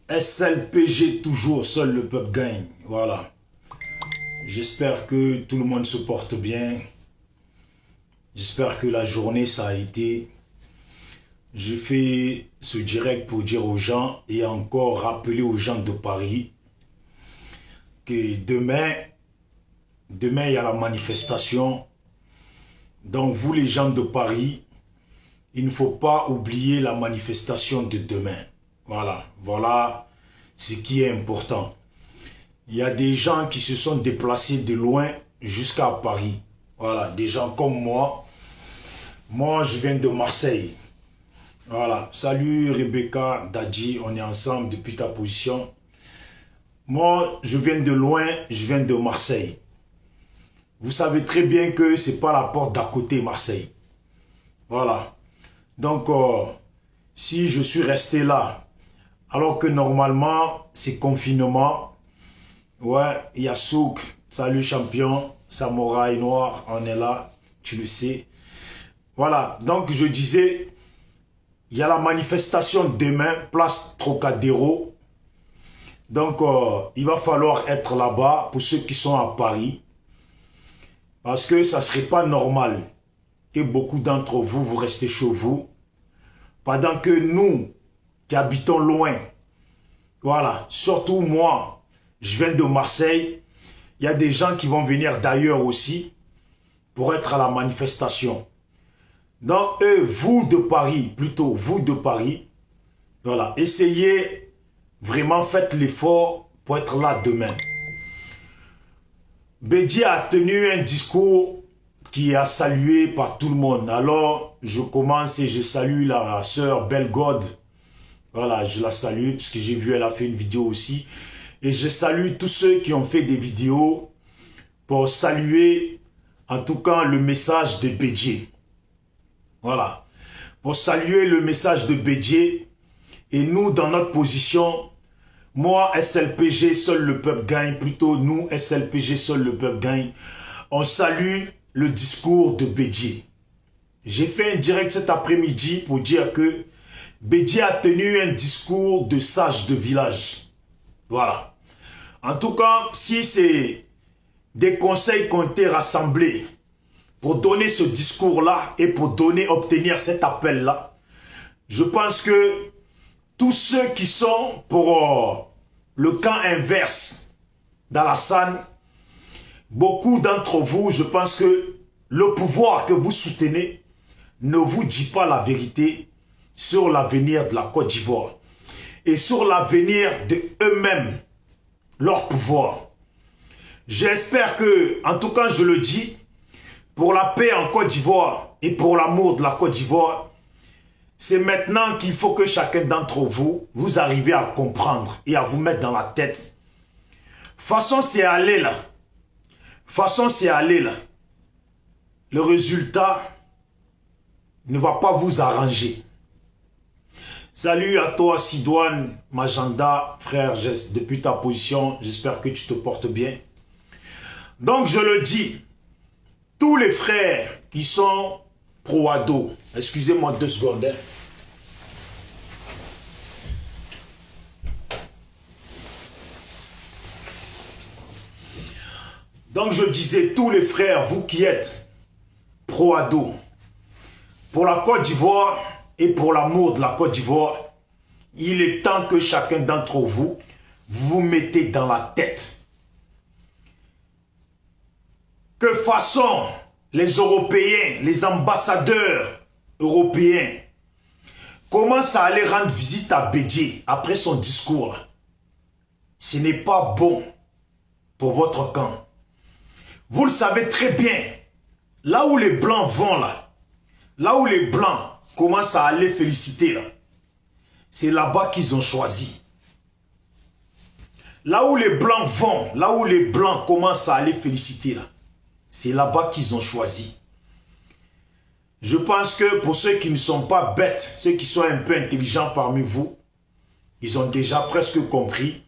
SLPG toujours, seul le peuple gagne. Voilà. J'espère que tout le monde se porte bien. J'espère que la journée ça a été. Je fais ce direct pour dire aux gens et encore rappeler aux gens de Paris que demain il y a la manifestation. Donc vous les gens de Paris, il ne faut pas oublier la manifestation de demain. Voilà ce qui est important. Il y a des gens qui se sont déplacés de loin jusqu'à Paris. Voilà, des gens comme moi. Moi, je viens de Marseille. Voilà, salut Rebecca, Dadji, on est ensemble depuis ta position. Moi, je viens de loin, je viens de Marseille. Vous savez très bien que c'est pas la porte d'à côté Marseille. Voilà. Donc, si je suis resté là, alors que normalement, c'est confinement, ouais, il y a Souk, salut champion, Samouraï Noir, on est là, tu le sais. Voilà, donc je disais, il y a la manifestation demain, place Trocadéro. Donc, il va falloir être là-bas pour ceux qui sont à Paris. Parce que ça ne serait pas normal que beaucoup d'entre vous, vous restez chez vous. Pendant que nous, qui habitons loin, voilà, surtout moi, je viens de Marseille. Il y a des gens qui vont venir d'ailleurs aussi pour être à la manifestation. Donc, vous de Paris, plutôt vous de Paris, voilà, essayez, vraiment faites l'effort pour être là demain. Bédié a tenu un discours qui est salué par tout le monde. Alors, je commence et je salue la sœur Bellegarde. Voilà, je la salue parce que j'ai vu, elle a fait une vidéo aussi. Et je salue tous ceux qui ont fait des vidéos pour saluer, en tout cas, le message de Bédié. Voilà. Pour saluer le message de Bédié. Et nous, dans notre position, moi, SLPG, seul le peuple gagne. Plutôt, nous, SLPG, seul le peuple gagne. On salue le discours de Bédié. J'ai fait un direct cet après-midi pour dire que Bédié a tenu un discours de sage de village. Voilà. En tout cas, si c'est des conseils qui ont été rassemblés pour donner ce discours-là et pour obtenir cet appel-là, je pense que tous ceux qui sont pour le camp inverse d'Alassane, beaucoup d'entre vous, je pense que le pouvoir que vous soutenez ne vous dit pas la vérité sur l'avenir de la Côte d'Ivoire et sur l'avenir de eux-mêmes, leur pouvoir. J'espère que, en tout cas je le dis, pour la paix en Côte d'Ivoire et pour l'amour de la Côte d'Ivoire, c'est maintenant qu'il faut que chacun d'entre vous, vous arrivez à comprendre et à vous mettre dans la tête. Façon c'est aller là. Façon c'est aller là. Le résultat ne va pas vous arranger. Salut à toi Sidoine, Magenda, frère, depuis ta position, j'espère que tu te portes bien. Donc je le dis, tous les frères qui sont pro-ado, excusez-moi 2 secondes. Donc je disais, tous les frères, vous qui êtes pro-ado, pour la Côte d'Ivoire et pour l'amour de la Côte d'Ivoire, il est temps que chacun d'entre vous, vous mettez dans la tête que façon les Européens, les ambassadeurs européens, commencent à aller rendre visite à Bédié après son discours là. Ce n'est pas bon pour votre camp. Vous le savez très bien, là où les Blancs vont là où les Blancs commencent à aller féliciter là, c'est là-bas qu'ils ont choisi. Là où les Blancs vont, là où les Blancs commencent à aller féliciter là, c'est là-bas qu'ils ont choisi. Je pense que pour ceux qui ne sont pas bêtes, ceux qui sont un peu intelligents parmi vous, ils ont déjà presque compris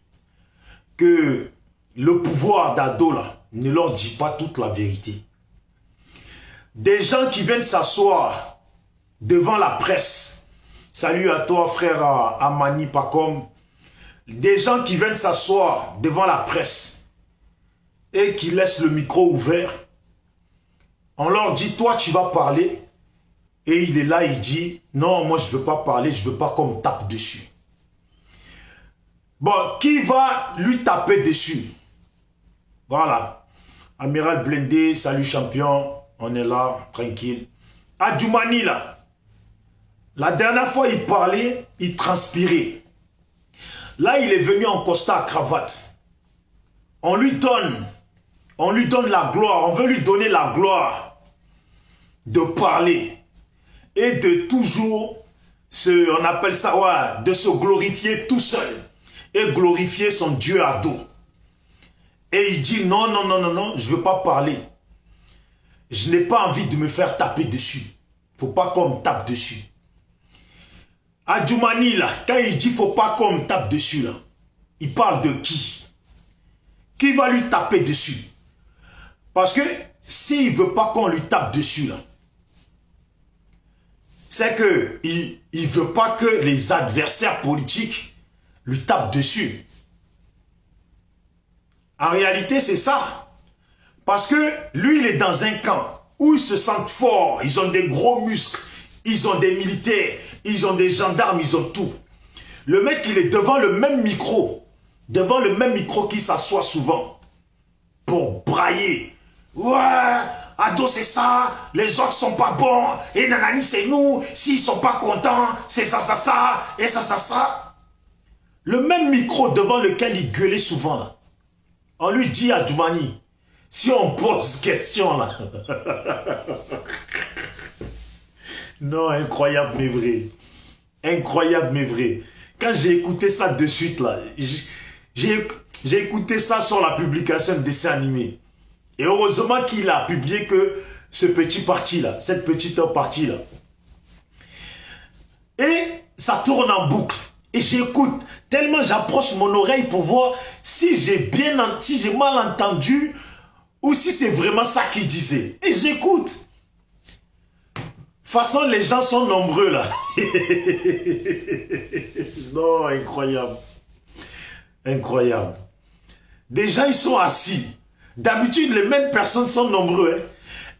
que le pouvoir d'ado là ne leur dit pas toute la vérité. Des gens qui viennent s'asseoir devant la presse. Salut à toi frère Amani Pacom. des gens qui viennent s'asseoir devant la presse et qui laissent le micro ouvert. On leur dit, toi tu vas parler. Et il est là, il dit, non, moi je ne veux pas parler, je ne veux pas qu'on me tape dessus. Bon, qui va lui taper dessus? Voilà. Amiral Blindé, salut champion, on est là, tranquille. Adjoumani là, la dernière fois il parlait, il transpirait. Là il est venu en costard à cravate. On lui donne la gloire, on veut lui donner la gloire de parler et de toujours on appelle ça, ouais, de se glorifier tout seul et glorifier son Dieu à dos. Et il dit non, non, non, non, non, je ne veux pas parler. Je n'ai pas envie de me faire taper dessus. Il ne faut pas qu'on me tape dessus. Adjoumani, là, quand il dit il ne faut pas qu'on me tape dessus, là, il parle de qui? Qui va lui taper dessus? Parce que s'il ne veut pas qu'on lui tape dessus, là, c'est qu'il ne veut pas que les adversaires politiques lui tapent dessus. En réalité, c'est ça. Parce que lui, il est dans un camp où ils se sentent forts. Ils ont des gros muscles. Ils ont des militaires. Ils ont des gendarmes. Ils ont tout. Le mec, il est devant le même micro. Devant le même micro qui s'assoit souvent. Pour brailler. Ouais, Ado, c'est ça. Les autres sont pas bons. Et nanani, c'est nous. S'ils sont pas contents, c'est ça, ça, ça. Et ça, ça, ça. Le même micro devant lequel il gueulait souvent, là. On lui dit à Djoumani, si on pose question là. Non, incroyable mais vrai. Incroyable mais vrai. Quand j'ai écouté ça de suite là, j'ai écouté ça sur la publication de dessin animé. Et heureusement qu'il a publié que ce petit parti là, cette petite partie là. Et ça tourne en boucle. Et j'écoute, tellement j'approche mon oreille pour voir si j'ai mal entendu ou si c'est vraiment ça qu'il disait. Et j'écoute. De toute façon, les gens sont nombreux là. Non, incroyable. Incroyable. Des gens, ils sont assis. D'habitude, les mêmes personnes sont nombreux. Hein,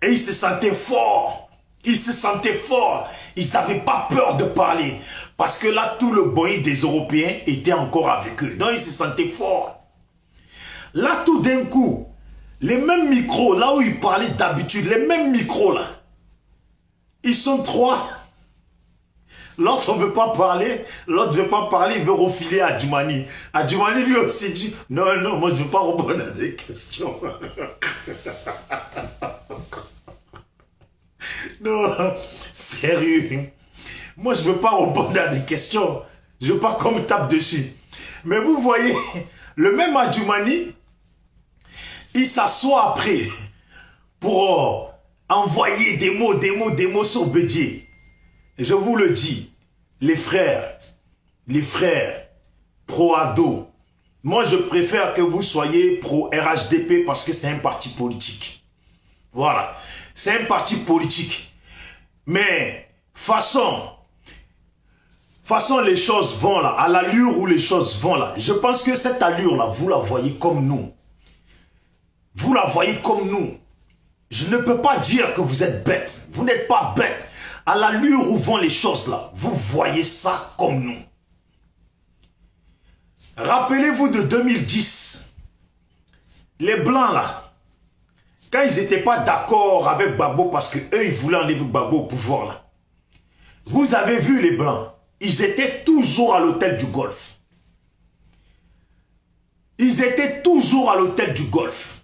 et ils se sentaient forts. Ils se sentaient forts. Ils n'avaient pas peur de parler. Parce que là, tout le boy des Européens était encore avec eux. Donc, ils se sentaient forts. Là, tout d'un coup, les mêmes micros, là où ils parlaient d'habitude, les mêmes micros, là, ils sont trois. L'autre ne veut pas parler, l'autre ne veut pas parler, il veut refiler à Djoumani. Djoumani lui aussi dit, non, non, moi, je ne veux pas répondre à des questions. Non, sérieux. Moi, je ne veux pas répondre à des questions. Je ne veux pas qu'on me tape dessus. Mais vous voyez, le même Adjoumani, il s'assoit après pour envoyer des mots sur Bédié. Et je vous le dis, les frères, pro-ado, moi, je préfère que vous soyez pro-RHDP parce que c'est un parti politique. Voilà, c'est un parti politique. Mais, façon, les choses vont là, à l'allure où les choses vont là. Je pense que cette allure-là, vous la voyez comme nous. Vous la voyez comme nous. Je ne peux pas dire que vous êtes bête. Vous n'êtes pas bête. À l'allure où vont les choses là, vous voyez ça comme nous. Rappelez-vous de 2010. Les Blancs là, quand ils n'étaient pas d'accord avec Gbagbo parce qu'eux, ils voulaient enlever Gbagbo au pouvoir là. Vous avez vu les Blancs. Ils étaient toujours à l'hôtel du Golfe. Ils étaient toujours à l'hôtel du Golfe.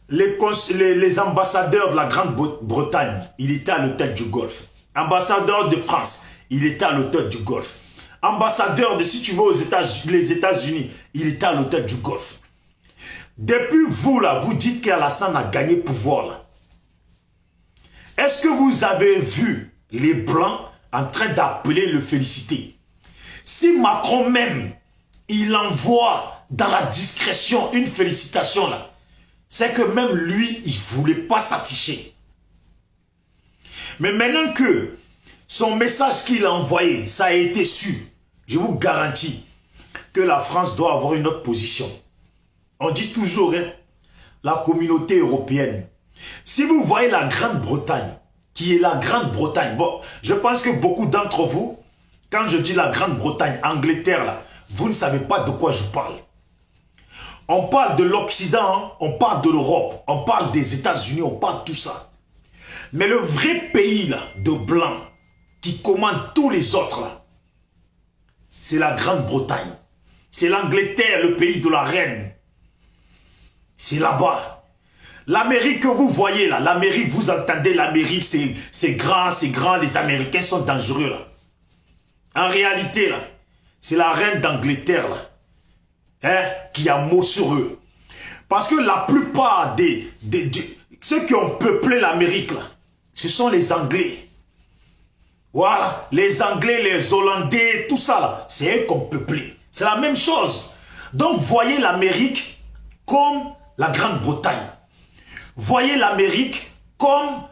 Les ambassadeurs de la Grande-Bretagne, il était à l'hôtel du Golfe. Ambassadeur de France, il était à l'hôtel du Golfe. Ambassadeur de, si tu veux, les États-Unis, il était à l'hôtel du Golfe. Depuis vous, là, vous dites qu'Alassane a gagné pouvoir, là. Est-ce que vous avez vu les Blancs en train d'appeler le féliciter? Si Macron même, il envoie dans la discrétion une félicitation, là, c'est que même lui, il ne voulait pas s'afficher. Mais maintenant que son message qu'il a envoyé, ça a été su, je vous garantis, que la France doit avoir une autre position. On dit toujours, hein, la communauté européenne. Si vous voyez la Grande-Bretagne, qui est la Grande-Bretagne, bon, je pense que beaucoup d'entre vous, quand je dis la Grande-Bretagne, Angleterre, là, vous ne savez pas de quoi je parle. On parle de l'Occident, hein, on parle de l'Europe, on parle des États-Unis, on parle de tout ça. Mais le vrai pays là, de blanc, qui commande tous les autres, là, c'est la Grande-Bretagne. C'est l'Angleterre, le pays de la reine. C'est là-bas. L'Amérique que vous voyez là, l'Amérique, vous entendez l'Amérique, c'est grand, les Américains sont dangereux là. En réalité là, c'est la reine d'Angleterre là, hein, qui a mot sur eux. Parce que la plupart ceux qui ont peuplé l'Amérique là, ce sont les Anglais. Voilà, les Anglais, les Hollandais, tout ça là, c'est eux qui ont peuplé. C'est la même chose. Donc voyez l'Amérique comme la Grande-Bretagne. Voyez l'Amérique comme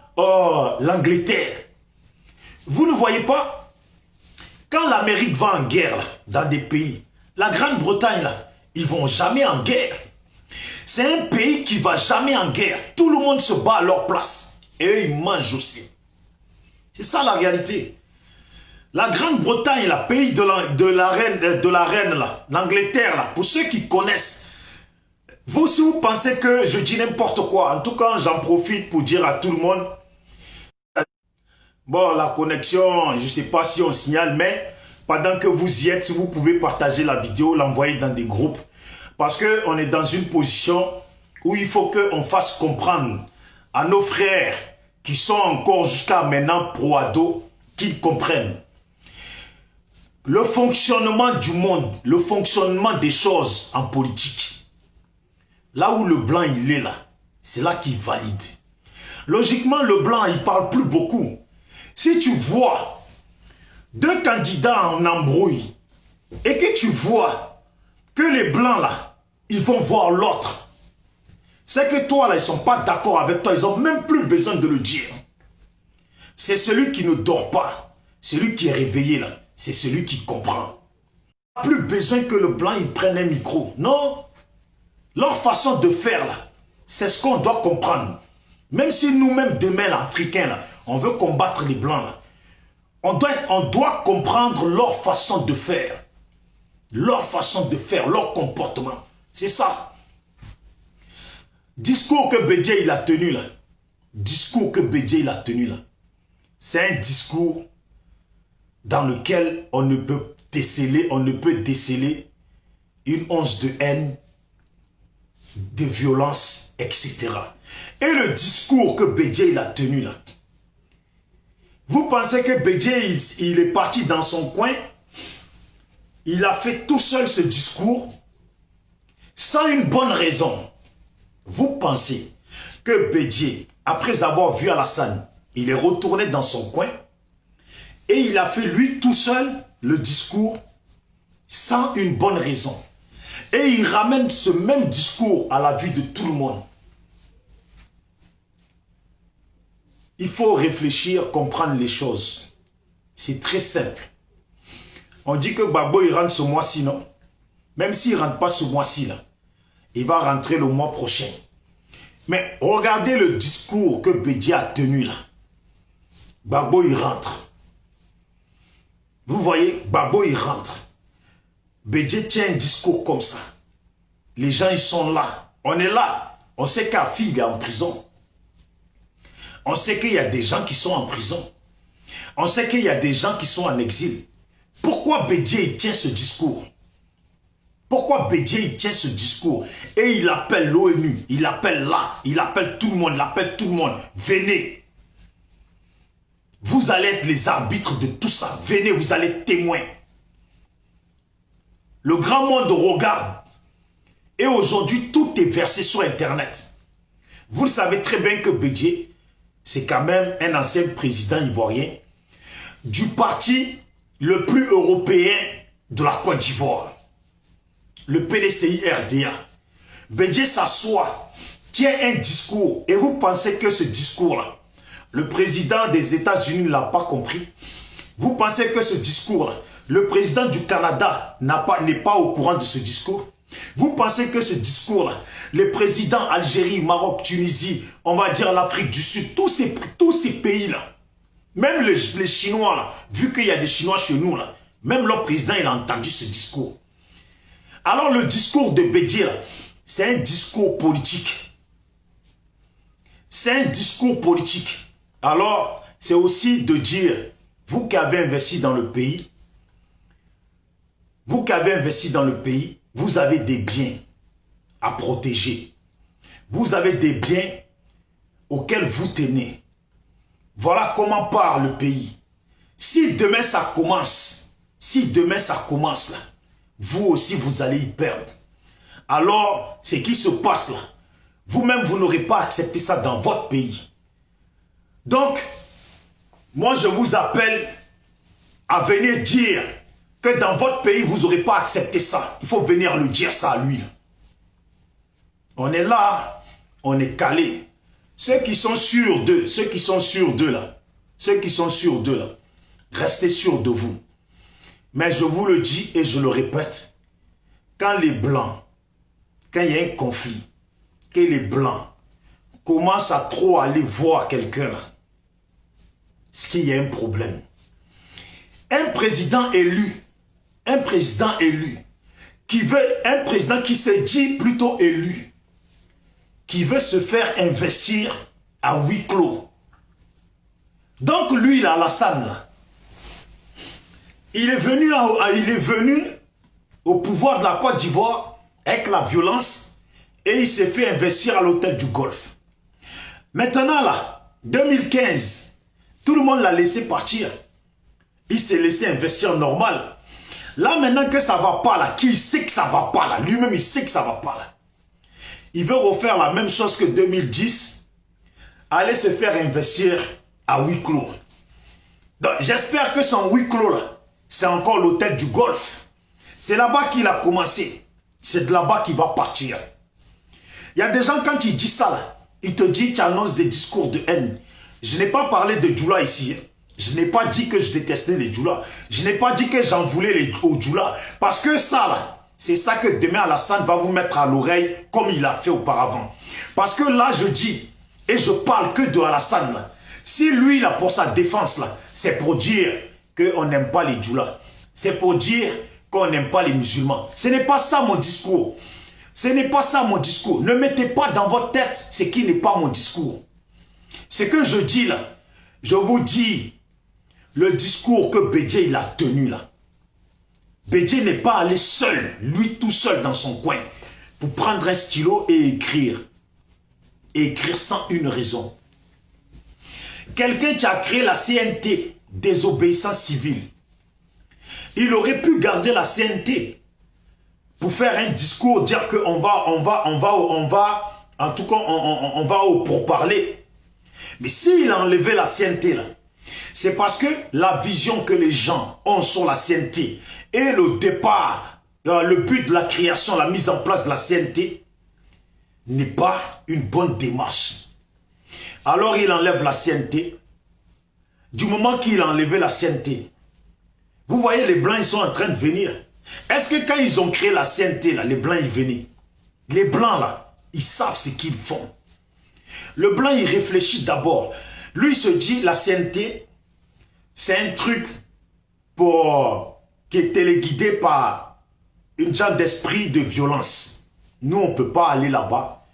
l'Angleterre. Vous ne voyez pas? Quand l'Amérique va en guerre là, dans des pays, la Grande-Bretagne là, ils vont jamais en guerre. C'est un pays qui va jamais en guerre. Tout le monde se bat à leur place. Et eux, ils mangent aussi. C'est ça la réalité. La Grande-Bretagne, le pays de la reine là, l'Angleterre là, pour ceux qui connaissent, vous, si vous pensez que je dis n'importe quoi, en tout cas, j'en profite pour dire à tout le monde. Bon, la connexion, je ne sais pas si on signale, mais pendant que vous y êtes, si vous pouvez partager la vidéo, l'envoyer dans des groupes. Parce qu'on est dans une position où il faut qu'on fasse comprendre à nos frères qui sont encore jusqu'à maintenant pro-ado, qu'ils comprennent. Le fonctionnement du monde, le fonctionnement des choses en politique. Là où le blanc il est là, c'est là qu'il valide. Logiquement, le blanc il parle plus beaucoup. Si tu vois deux candidats en embrouille et que tu vois que les blancs là, ils vont voir l'autre, c'est que toi là, ils sont pas d'accord avec toi, ils n'ont même plus besoin de le dire. C'est celui qui ne dort pas, celui qui est réveillé là, c'est celui qui comprend. Plus besoin que le blanc il prenne un micro, non. Leur façon de faire, là, c'est ce qu'on doit comprendre. Même si nous-mêmes, demain, là, Africains, là, on veut combattre les Blancs, là, on doit comprendre leur façon de faire. Leur façon de faire, leur comportement. C'est ça. Discours que Bédié il a tenu, là. Discours que Bédié il a tenu, là. C'est un discours dans lequel on ne peut déceler une once de haine, de violence, etc. Et le discours que Bédié il a tenu là, vous pensez que Bédié il est parti dans son coin, il a fait tout seul ce discours, sans une bonne raison. Vous pensez que Bédié, après avoir vu Alassane, il est retourné dans son coin, et il a fait lui tout seul le discours, sans une bonne raison. Et il ramène ce même discours à la vue de tout le monde. Il faut réfléchir, comprendre les choses. C'est très simple. On dit que Gbagbo il rentre ce mois-ci, non? Même s'il ne rentre pas ce mois-ci, là, il va rentrer le mois prochain. Mais regardez le discours que Bédié a tenu là. Gbagbo il rentre. Vous voyez, Gbagbo il rentre. Bédié tient un discours comme ça. Les gens, ils sont là. On est là. On sait qu'Afid est en prison. On sait qu'il y a des gens qui sont en prison. On sait qu'il y a des gens qui sont en exil. Pourquoi Bédié il tient ce discours? Pourquoi Bédié il tient ce discours? Et il appelle l'ONU, il appelle là, il appelle tout le monde, il appelle tout le monde. Venez. Vous allez être les arbitres de tout ça. Venez, vous allez être témoins. Le grand monde regarde. Et aujourd'hui, tout est versé sur Internet. Vous le savez très bien que Bédié, c'est quand même un ancien président ivoirien du parti le plus européen de la Côte d'Ivoire. Le PDCI-RDA. Bédié s'assoit, tient un discours. Et vous pensez que ce discours-là, le président des États-Unis ne l'a pas compris? Vous pensez que ce discours-là, le président du Canada n'est pas au courant de ce discours? Vous pensez que ce discours-là, les présidents Algérie, Maroc, Tunisie, on va dire l'Afrique du Sud, tous ces pays-là, même les Chinois, là, vu qu'il y a des Chinois chez nous, là, même leur président, il a entendu ce discours. Alors le discours de Bédié, c'est un discours politique. C'est un discours politique. Alors, c'est aussi de dire, vous qui avez investi dans le pays, vous avez des biens à protéger. Vous avez des biens auxquels vous tenez. Voilà comment part le pays. Si demain ça commence, là, vous aussi vous allez y perdre. Alors, ce qui se passe là, vous-même vous n'aurez pas accepté ça dans votre pays. Donc, moi je vous appelle à venir dire que dans votre pays vous n'aurez pas accepté ça. Il faut venir le dire ça à lui. On est là, on est calé. Ceux qui sont sûrs d'eux, restez sûrs de vous. Mais je vous le dis et je le répète, quand les Blancs, quand il y a un conflit, que les Blancs commencent à trop aller voir quelqu'un là, c'est qu'il y a un problème. Un président élu, un président qui se dit plutôt élu, qui veut se faire investir à huis clos. Donc lui, là, Alassane, là, il est venu au pouvoir de la Côte d'Ivoire avec la violence et il s'est fait investir à l'hôtel du Golfe. Maintenant, là, 2015, tout le monde l'a laissé partir. Il s'est laissé investir normal. Là, maintenant que ça ne va pas, là, qui sait que ça ne va pas, là, lui-même, il sait que ça ne va pas, là. Il veut refaire la même chose que 2010, aller se faire investir à huis clos. Donc, j'espère que son huis clos, là, c'est encore l'hôtel du Golfe. C'est là-bas qu'il a commencé. C'est de là-bas qu'il va partir. Il y a des gens, quand ils disent ça, là, ils te disent, tu annonces des discours de haine. Je n'ai pas parlé de Djoula ici. Je n'ai pas dit que je détestais les Djoula. Je n'ai pas dit que j'en voulais aux Djoula. Parce que ça, là, c'est ça que demain Alassane va vous mettre à l'oreille comme il a fait auparavant. Parce que là, je dis, et je parle que de Alassane, là. Si lui, là, pour sa défense, là, c'est pour dire qu'on n'aime pas les Djoula. C'est pour dire qu'on n'aime pas les musulmans. Ce n'est pas ça mon discours. Ce n'est pas ça mon discours. Ne mettez pas dans votre tête ce qui n'est pas mon discours. Ce que je dis là, je vous dis, le discours que Bédié il a tenu là. Bédié n'est pas allé seul, lui tout seul dans son coin, pour prendre un stylo et écrire. Et écrire sans une raison. Quelqu'un qui a créé la CNT, désobéissance civile, il aurait pu garder la CNT pour faire un discours, dire qu'on va, en tout cas, on va au pourparler. Mais s'il a enlevé la CNT là, c'est parce que la vision que les gens ont sur la CNT et le départ, le but de la création, la mise en place de la CNT n'est pas une bonne démarche. Alors il enlève la CNT. Du moment qu'il a enlevé la CNT, vous voyez les Blancs, ils sont en train de venir. Est-ce que quand ils ont créé la CNT, là, les Blancs, ils venaient? Les Blancs, là, ils savent ce qu'ils font. Le Blanc, il réfléchit d'abord. Lui, il se dit, la CNT, c'est un truc qui est téléguidé par une genre d'esprit de violence. Nous, on ne peut pas aller là-bas.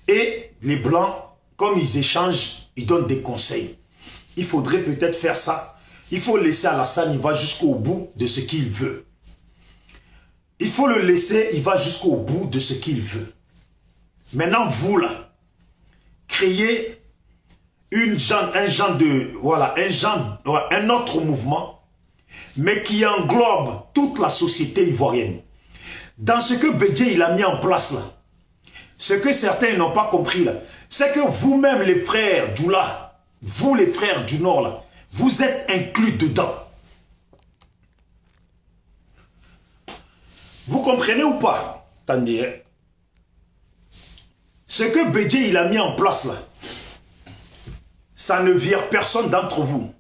Et les Blancs, comme ils échangent, ils donnent des conseils. Il faudrait peut-être faire ça. Il faut laisser Alassane, il va jusqu'au bout de ce qu'il veut. Il faut le laisser, il va jusqu'au bout de ce qu'il veut. Maintenant, vous là, créez un autre mouvement, mais qui englobe toute la société ivoirienne. Dans ce que Bédié il a mis en place là, ce que certains n'ont pas compris là, c'est que vous-même les frères Djoula, vous les frères du Nord là, vous êtes inclus dedans. Vous comprenez ou pas? Attendez. Ce que Bédié il a mis en place là, ça ne vire personne d'entre vous.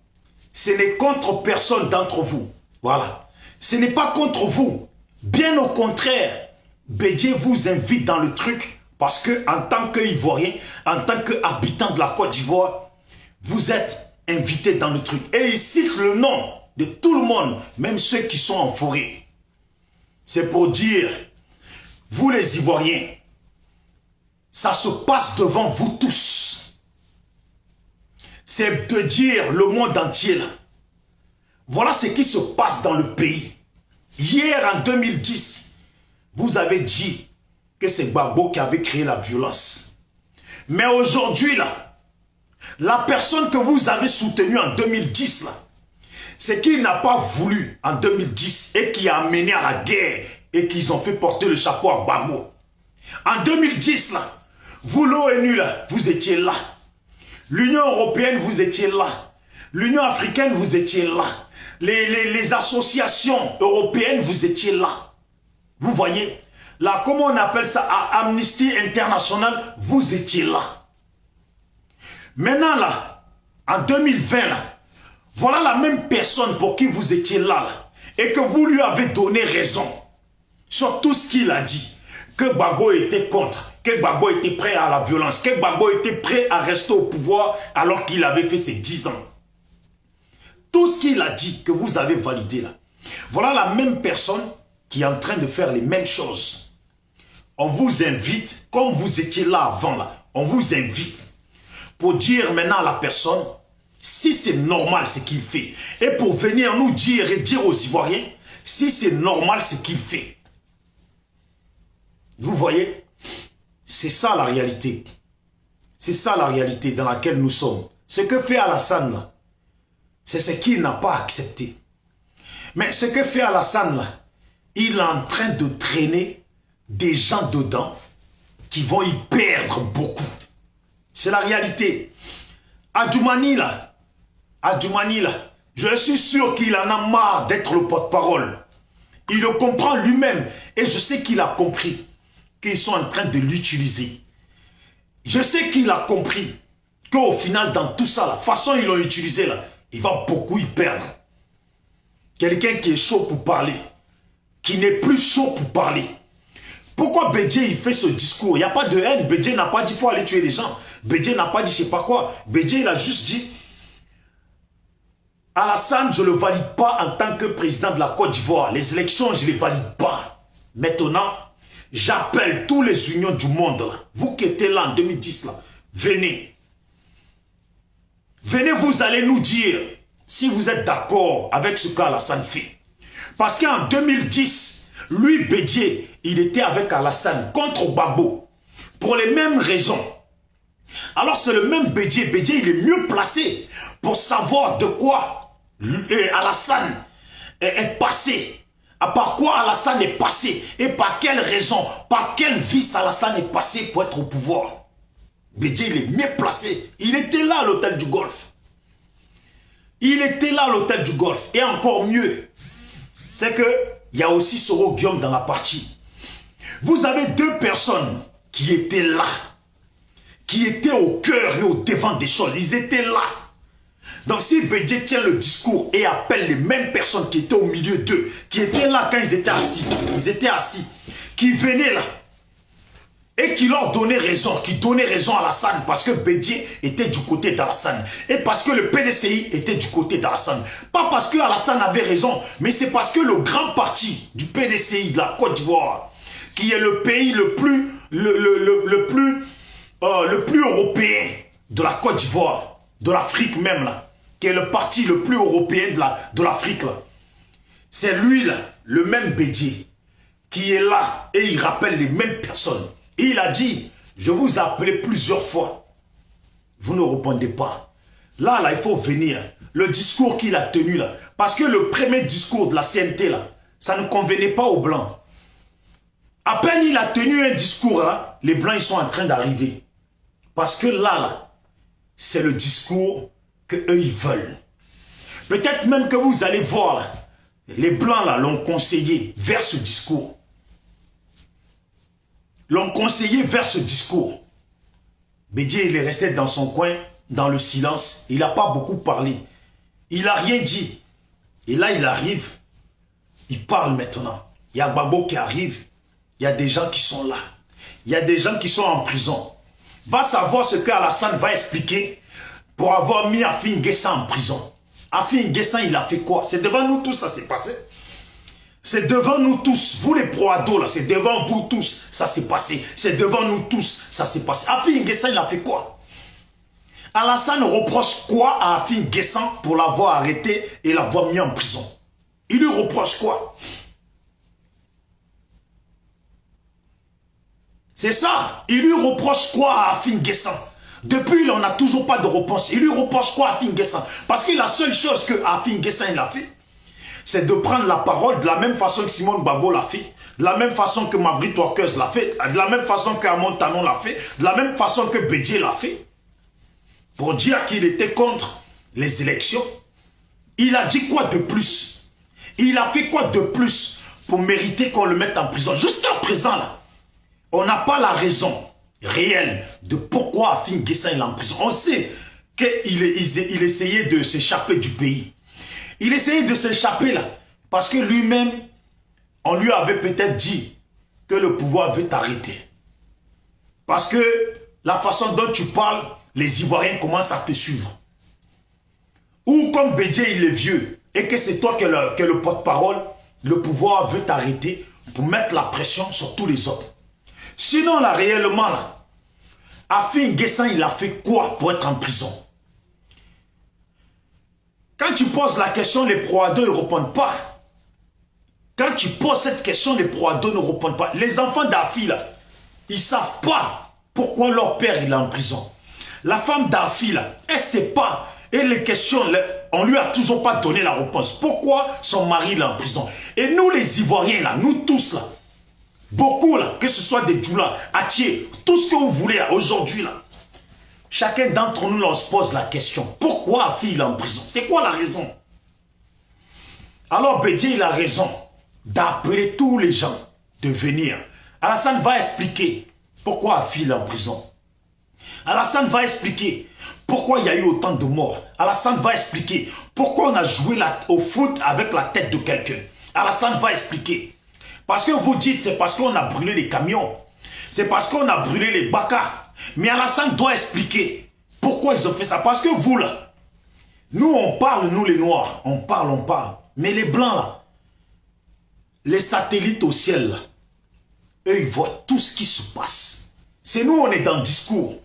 Ce n'est contre personne d'entre vous. Voilà. Ce n'est pas contre vous. Bien au contraire, Bédié vous invite dans le truc parce que en tant qu'Ivoirien, en tant qu'habitant de la Côte d'Ivoire, vous êtes invité dans le truc. Et il cite le nom de tout le monde, même ceux qui sont en forêt. C'est pour dire, vous les Ivoiriens, ça se passe devant vous tous. C'est de dire le monde entier là. Voilà ce qui se passe dans le pays. Hier en 2010, vous avez dit que c'est Gbagbo qui avait créé la violence. Mais aujourd'hui là, la personne que vous avez soutenue en 2010 là, c'est qu'il n'a pas voulu en 2010 et qui a amené à la guerre et qu'ils ont fait porter le chapeau à Gbagbo. En 2010 là, vous l'ONU là, vous étiez là. L'Union européenne, vous étiez là. L'Union africaine, vous étiez là. Les associations européennes, vous étiez là. Vous voyez, là, comment on appelle ça, à Amnesty International, vous étiez là. Maintenant, là, en 2020, là, voilà la même personne pour qui vous étiez là, et que vous lui avez donné raison sur tout ce qu'il a dit. Que Gbagbo était contre, que Gbagbo était prêt à la violence, que Gbagbo était prêt à rester au pouvoir alors qu'il avait fait ses 10 ans. Tout ce qu'il a dit, que vous avez validé là. Voilà la même personne qui est en train de faire les mêmes choses. On vous invite, comme vous étiez là avant là, on vous invite pour dire maintenant à la personne si c'est normal ce qu'il fait. Et pour venir nous dire et dire aux Ivoiriens si c'est normal ce qu'il fait. Vous voyez, c'est ça la réalité. C'est ça la réalité dans laquelle nous sommes. Ce que fait Alassane là, c'est ce qu'il n'a pas accepté. Mais ce que fait Alassane là, il est en train de traîner des gens dedans qui vont y perdre beaucoup. C'est la réalité. Adjoumani là, je suis sûr qu'il en a marre d'être le porte-parole. Il le comprend lui-même et je sais qu'il a compris qu'ils sont en train de l'utiliser. Je sais qu'il a compris qu'au final, dans tout ça, la façon ils l'ont utilisé, là, il va beaucoup y perdre. Quelqu'un qui est chaud pour parler, qui n'est plus chaud pour parler. Pourquoi Bédié il fait ce discours? Il n'y a pas de haine. Bédié n'a pas dit qu'il faut aller tuer les gens. Bédié n'a pas dit je ne sais pas quoi. Bédié il a juste dit Alassane, je ne le valide pas en tant que président de la Côte d'Ivoire. Les élections, je ne les valide pas. Maintenant, j'appelle tous les unions du monde, là. Vous qui étiez là en 2010, là, venez. Venez, vous allez nous dire si vous êtes d'accord avec ce qu'Alassane fait. Parce qu'en 2010, lui, Bédié, il était avec Alassane contre Gbagbo. Pour les mêmes raisons. Alors c'est le même Bédié. Bédié, il est mieux placé pour savoir de quoi Alassane est passé. Par quoi Alassane est passé et par quelle raison, par quel vice Alassane est passé pour être au pouvoir. Bédié, il est mieux placé. Il était là à l'hôtel du Golfe. Il était là à l'hôtel du Golfe. Et encore mieux, c'est qu'il y a aussi Soro Guillaume dans la partie. Vous avez deux personnes qui étaient là, qui étaient au cœur et au devant des choses. Ils étaient là. Donc si Bédié tient le discours et appelle les mêmes personnes qui étaient au milieu d'eux, qui étaient là quand ils étaient assis, qui venaient là, et qui leur donnaient raison, qui donnaient raison à Alassane, parce que Bédié était du côté d'Alassane, et parce que le PDCI était du côté d'Alassane. Pas parce que Alassane avait raison, mais c'est parce que le grand parti du PDCI de la Côte d'Ivoire, qui est le pays le plus européen de la Côte d'Ivoire, de l'Afrique même là, qui est le parti le plus européen de l'Afrique là. C'est lui là, le même Bédié, qui est là et il rappelle les mêmes personnes. Et il a dit, je vous ai appelé plusieurs fois. Vous ne répondez pas. Là, il faut venir. Le discours qu'il a tenu là. Parce que le premier discours de la CNT là, ça ne convenait pas aux Blancs. À peine il a tenu un discours là, les Blancs ils sont en train d'arriver. Parce que là, c'est le discours qu'eux ils veulent. Peut-être même que vous allez voir là, les Blancs là l'ont conseillé vers ce discours. L'ont conseillé vers ce discours. Bédié, il est resté dans son coin, dans le silence. Il n'a pas beaucoup parlé. Il n'a rien dit. Et là, il arrive. Il parle maintenant. Il y a Gbagbo qui arrive. Il y a des gens qui sont là. Il y a des gens qui sont en prison. Va savoir ce que Alassane va expliquer pour avoir mis Afin N'Guessan en prison. Afin N'Guessan, il a fait quoi? C'est devant nous tous, ça s'est passé. C'est devant nous tous. Vous les pro-ados, là, c'est devant vous tous, ça s'est passé. C'est devant nous tous, ça s'est passé. Afin N'Guessan, il a fait quoi? Alassane reproche quoi à Afin N'Guessan pour l'avoir arrêté et l'avoir mis en prison? Il lui reproche quoi? C'est ça. Il lui reproche quoi à Afin N'Guessan? Depuis, on n'a toujours pas de réponse. Il lui reproche quoi à Afin N'Guessan? Parce que la seule chose que Afin N'Guessan il a fait, c'est de prendre la parole de la même façon que Simone Gbagbo l'a fait, de la même façon que Mabrit Workers l'a fait, de la même façon que Amon Tanon l'a fait, de la même façon que Bédié l'a fait, pour dire qu'il était contre les élections. Il a dit quoi de plus? Il a fait quoi de plus pour mériter qu'on le mette en prison? Jusqu'à présent, là, on n'a pas la raison réelle de pourquoi Afin N'Guessan est en prison. On sait qu'il essayait de s'échapper du pays. Il essayait de s'échapper là, parce que lui-même, on lui avait peut-être dit que le pouvoir veut t'arrêter. Parce que la façon dont tu parles, les Ivoiriens commencent à te suivre. Ou comme Bédié, il est vieux, et que c'est toi qui es le porte-parole, le pouvoir veut t'arrêter pour mettre la pression sur tous les autres. Sinon, là, réellement, là, Afin N'Guessan, il a fait quoi pour être en prison? Quand tu poses la question, les pro-ados ne répondent pas. Quand tu poses cette question, les pro-ados ne répondent pas. Les enfants d'Afi, là, ils ne savent pas pourquoi leur père il est en prison. La femme d'Afi, là, elle ne sait pas. Et les questions, on ne lui a toujours pas donné la réponse. Pourquoi son mari est en prison? Et nous, les Ivoiriens, là, nous tous, là, beaucoup, là, que ce soit des Djoula, Atié, tout ce que vous voulez, aujourd'hui, là, chacun d'entre nous, on se pose la question. Pourquoi Afi est en prison? C'est quoi la raison? Alors Bédié, il a raison d'appeler tous les gens de venir. Alassane va expliquer pourquoi Afi est en prison. Alassane va expliquer pourquoi il y a eu autant de morts. Alassane va expliquer pourquoi on a joué au foot avec la tête de quelqu'un. Alassane va expliquer. Parce que vous dites, c'est parce qu'on a brûlé les camions. C'est parce qu'on a brûlé les bacas. Mais Alassane doit expliquer pourquoi ils ont fait ça. Parce que vous, là, nous, on parle, nous les Noirs, on parle. Mais les Blancs, là, les satellites au ciel, là, eux, ils voient tout ce qui se passe. C'est nous, on est dans le discours.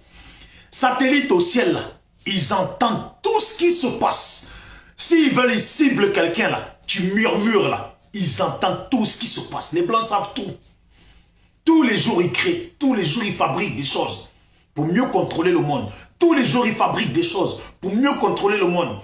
Satellites au ciel, là, ils entendent tout ce qui se passe. S'ils veulent, ils ciblent quelqu'un, là, tu murmures, là, ils entendent tout ce qui se passe. Les Blancs savent tout. Tous les jours, ils créent. Tous les jours, ils fabriquent des choses pour mieux contrôler le monde. Tous les jours, ils fabriquent des choses pour mieux contrôler le monde.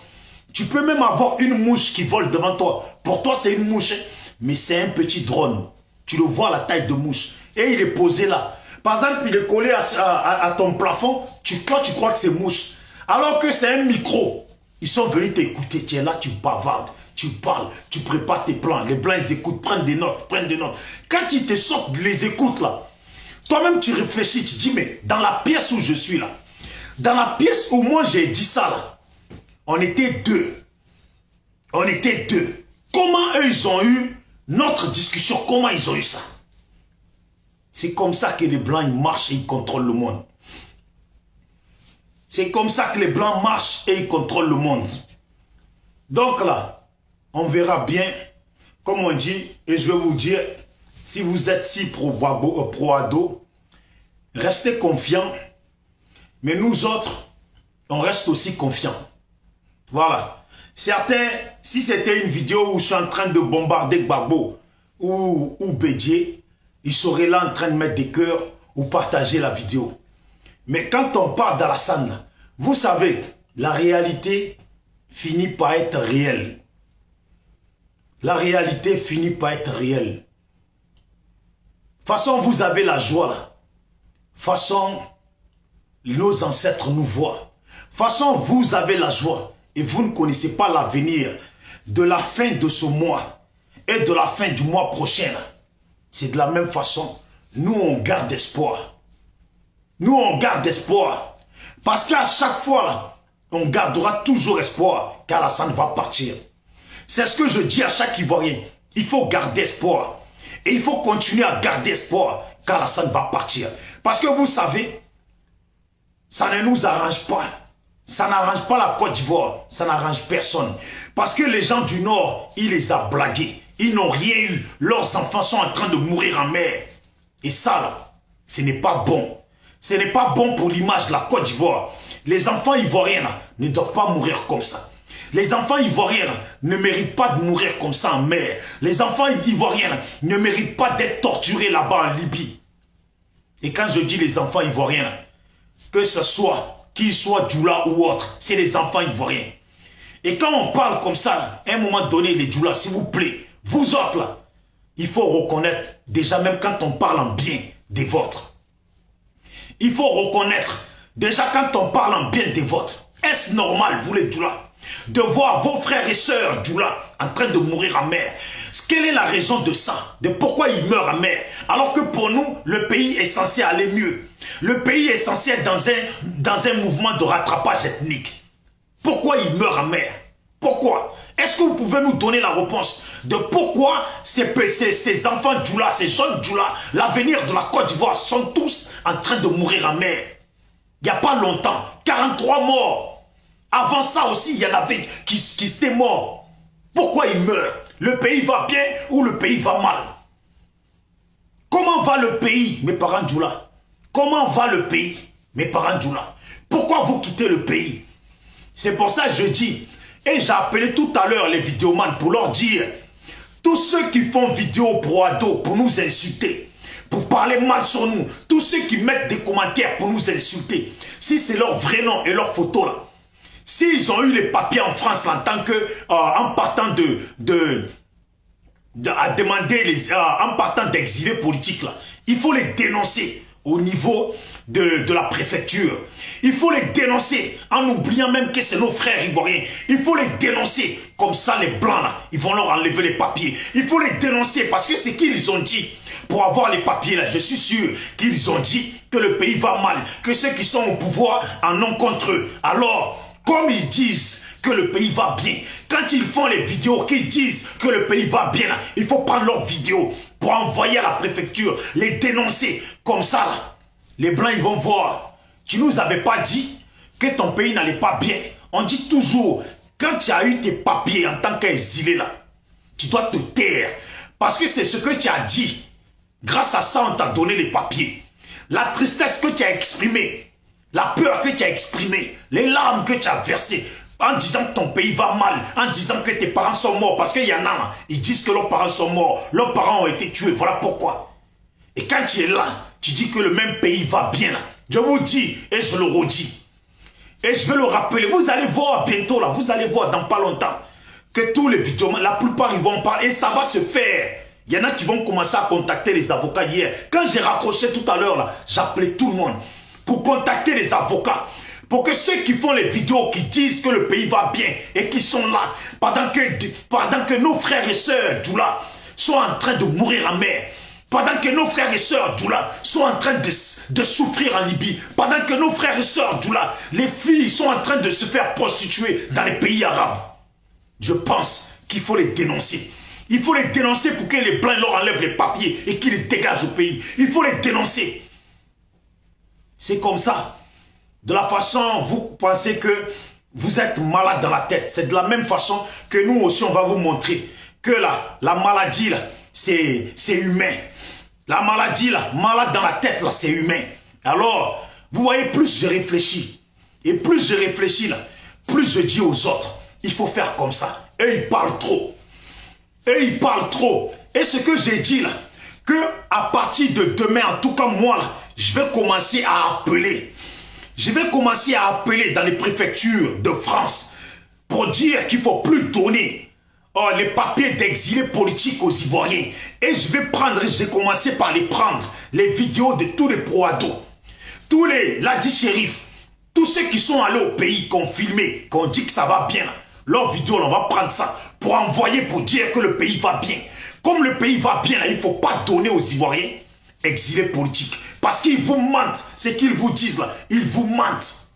Tu peux même avoir une mouche qui vole devant toi. Pour toi, c'est une mouche, hein? Mais c'est un petit drone. Tu le vois à la taille de mouche. Et il est posé là. Par exemple, il est collé à ton plafond. Toi, tu crois que c'est mouche. Alors que c'est un micro. Ils sont venus t'écouter. Tu es là, tu bavardes. Tu parles, tu prépares tes plans. Les Blancs, ils écoutent, prennent des notes. Quand ils te sortent, les écoutes là. Toi-même, tu réfléchis, tu dis, mais dans la pièce où je suis là, dans la pièce où moi j'ai dit ça là, on était deux. On était deux. Comment eux, ils ont eu notre discussion? Comment ils ont eu ça? C'est comme ça que les Blancs, ils marchent et ils contrôlent le monde. C'est comme ça que les Blancs marchent et ils contrôlent le monde. Donc là, on verra bien, comme on dit, et je vais vous dire, si vous êtes si pro-ado, restez confiants, mais nous autres, on reste aussi confiants. Voilà. Certains, si c'était une vidéo où je suis en train de bombarder Gbagbo ou Bédié, ils seraient là en train de mettre des cœurs ou partager la vidéo. Mais quand on parle d'Alassane, vous savez, la réalité finit par être réelle. La réalité finit par être réelle. De toute façon, vous avez la joie là. De toute façon, nos ancêtres nous voient. De toute façon, vous avez la joie. Et vous ne connaissez pas l'avenir de la fin de ce mois et de la fin du mois prochain. C'est de la même façon. Nous, on garde espoir. Nous, on garde espoir. Parce qu'à chaque fois, là, on gardera toujours espoir qu'Alassane va partir. C'est ce que je dis à chaque Ivoirien. Il faut garder espoir. Et il faut continuer à garder espoir qu'Alassane va partir. Parce que vous savez, ça ne nous arrange pas. Ça n'arrange pas la Côte d'Ivoire. Ça n'arrange personne. Parce que les gens du Nord, il les a blagués. Ils n'ont rien eu. Leurs enfants sont en train de mourir en mer. Et ça, là, ce n'est pas bon. Ce n'est pas bon pour l'image de la Côte d'Ivoire. Les enfants ivoiriens là, ne doivent pas mourir comme ça. Les enfants ivoiriens là, ne méritent pas de mourir comme ça en mer. Les enfants ivoiriens là, ne méritent pas d'être torturés là-bas en Libye. Et quand je dis les enfants ivoiriens, là, que ce soit, qu'ils soient Djoula ou autre, c'est les enfants ivoiriens. Et quand on parle comme ça, là, à un moment donné, les Djoula, s'il vous plaît, vous autres là, il faut reconnaître, déjà même quand on parle en bien des vôtres. Il faut reconnaître, déjà quand on parle en bien des vôtres, est-ce normal, vous les Djoula, de voir vos frères et sœurs Djoula en train de mourir en mer? Quelle est la raison de ça? De pourquoi ils meurent en mer? Alors que pour nous, le pays est censé aller mieux. Le pays est censé être dans un mouvement de rattrapage ethnique. Pourquoi ils meurent en mer? Pourquoi? Est-ce que vous pouvez nous donner la réponse de pourquoi ces enfants Djoula, ces jeunes Djoula, l'avenir de la Côte d'Ivoire sont tous en train de mourir en mer? Il n'y a pas longtemps, 43 morts. Avant ça aussi, il y en avait qui étaient morts. Pourquoi ils meurent? Le pays va bien ou le pays va mal? Comment va le pays, mes parents Djoula? Comment va le pays, mes parents Djoula? Pourquoi vous quittez le pays? C'est pour ça que je dis, et j'ai appelé tout à l'heure les vidéomans pour leur dire, tous ceux qui font vidéo pro ado pour nous insulter, pour parler mal sur nous, tous ceux qui mettent des commentaires pour nous insulter, si c'est leur vrai nom et leur photo là, s'ils ont eu les papiers en France là, en tant que, en partant en partant d'exilés politiques là, il faut les dénoncer au niveau de la préfecture. Il faut les dénoncer en oubliant même que c'est nos frères ivoiriens. Il faut les dénoncer. Comme ça, les blancs, là, ils vont leur enlever les papiers. Il faut les dénoncer parce que c'est qu'ils ont dit. Pour avoir les papiers, là, je suis sûr qu'ils ont dit que le pays va mal. Que ceux qui sont au pouvoir en ont contre eux. Alors, comme ils disent que le pays va bien, quand ils font les vidéos qui disent que le pays va bien, là, il faut prendre leurs vidéos pour envoyer à la préfecture, les dénoncer. Comme ça, là, les blancs, ils vont voir. Tu nous avais pas dit que ton pays n'allait pas bien. On dit toujours, quand tu as eu tes papiers en tant qu'exilé là, tu dois te taire. Parce que c'est ce que tu as dit. Grâce à ça, on t'a donné les papiers. La tristesse que tu as exprimée, la peur que tu as exprimée, les larmes que tu as versées, en disant que ton pays va mal, en disant que tes parents sont morts. Parce qu'il y en a, ils disent que leurs parents sont morts, leurs parents ont été tués, voilà pourquoi. Et quand tu es là, tu dis que le même pays va bien là. Je vous dis, et je le redis, et je vais le rappeler, vous allez voir bientôt là, vous allez voir dans pas longtemps, que tous les vidéos, la plupart ils vont parler, et ça va se faire. Il y en a qui vont commencer à contacter les avocats hier. Quand j'ai raccroché tout à l'heure là, j'appelais tout le monde pour contacter les avocats. Pour que ceux qui font les vidéos, qui disent que le pays va bien et qui sont là, pendant que nos frères et sœurs Djoula sont en train de mourir en mer, pendant que nos frères et sœurs Djoula sont en train de souffrir en Libye, pendant que nos frères et sœurs Djoula, les filles sont en train de se faire prostituer dans les pays arabes, je pense qu'il faut les dénoncer. Il faut les dénoncer pour que les blancs leur enlèvent les papiers et qu'ils les dégagent au pays. Il faut les dénoncer. C'est comme ça. De la façon, vous pensez que vous êtes malade dans la tête. C'est de la même façon que nous aussi, on va vous montrer que la maladie, là, c'est humain. La maladie, là, malade dans la tête, là, c'est humain. Alors, vous voyez, plus je réfléchis, et plus je réfléchis, là, plus je dis aux autres, il faut faire comme ça. Et ils parlent trop. Et ils parlent trop. Et ce que j'ai dit, là, que à partir de demain, en tout cas, moi, là, je vais commencer à appeler. Je vais commencer à appeler dans les préfectures de France pour dire qu'il ne faut plus donner les papiers d'exilés politiques aux Ivoiriens. Et je vais commencer par les prendre, les vidéos de tous les pro-ados, tous les Ladi Shérif, tous ceux qui sont allés au pays, qui ont filmé, qui ont dit que ça va bien. Leurs vidéos, on va prendre ça pour envoyer, pour dire que le pays va bien. Comme le pays va bien, là, il ne faut pas donner aux Ivoiriens exilés politiques. Parce qu'ils vous mentent, c'est qu'ils vous disent là, ils vous mentent.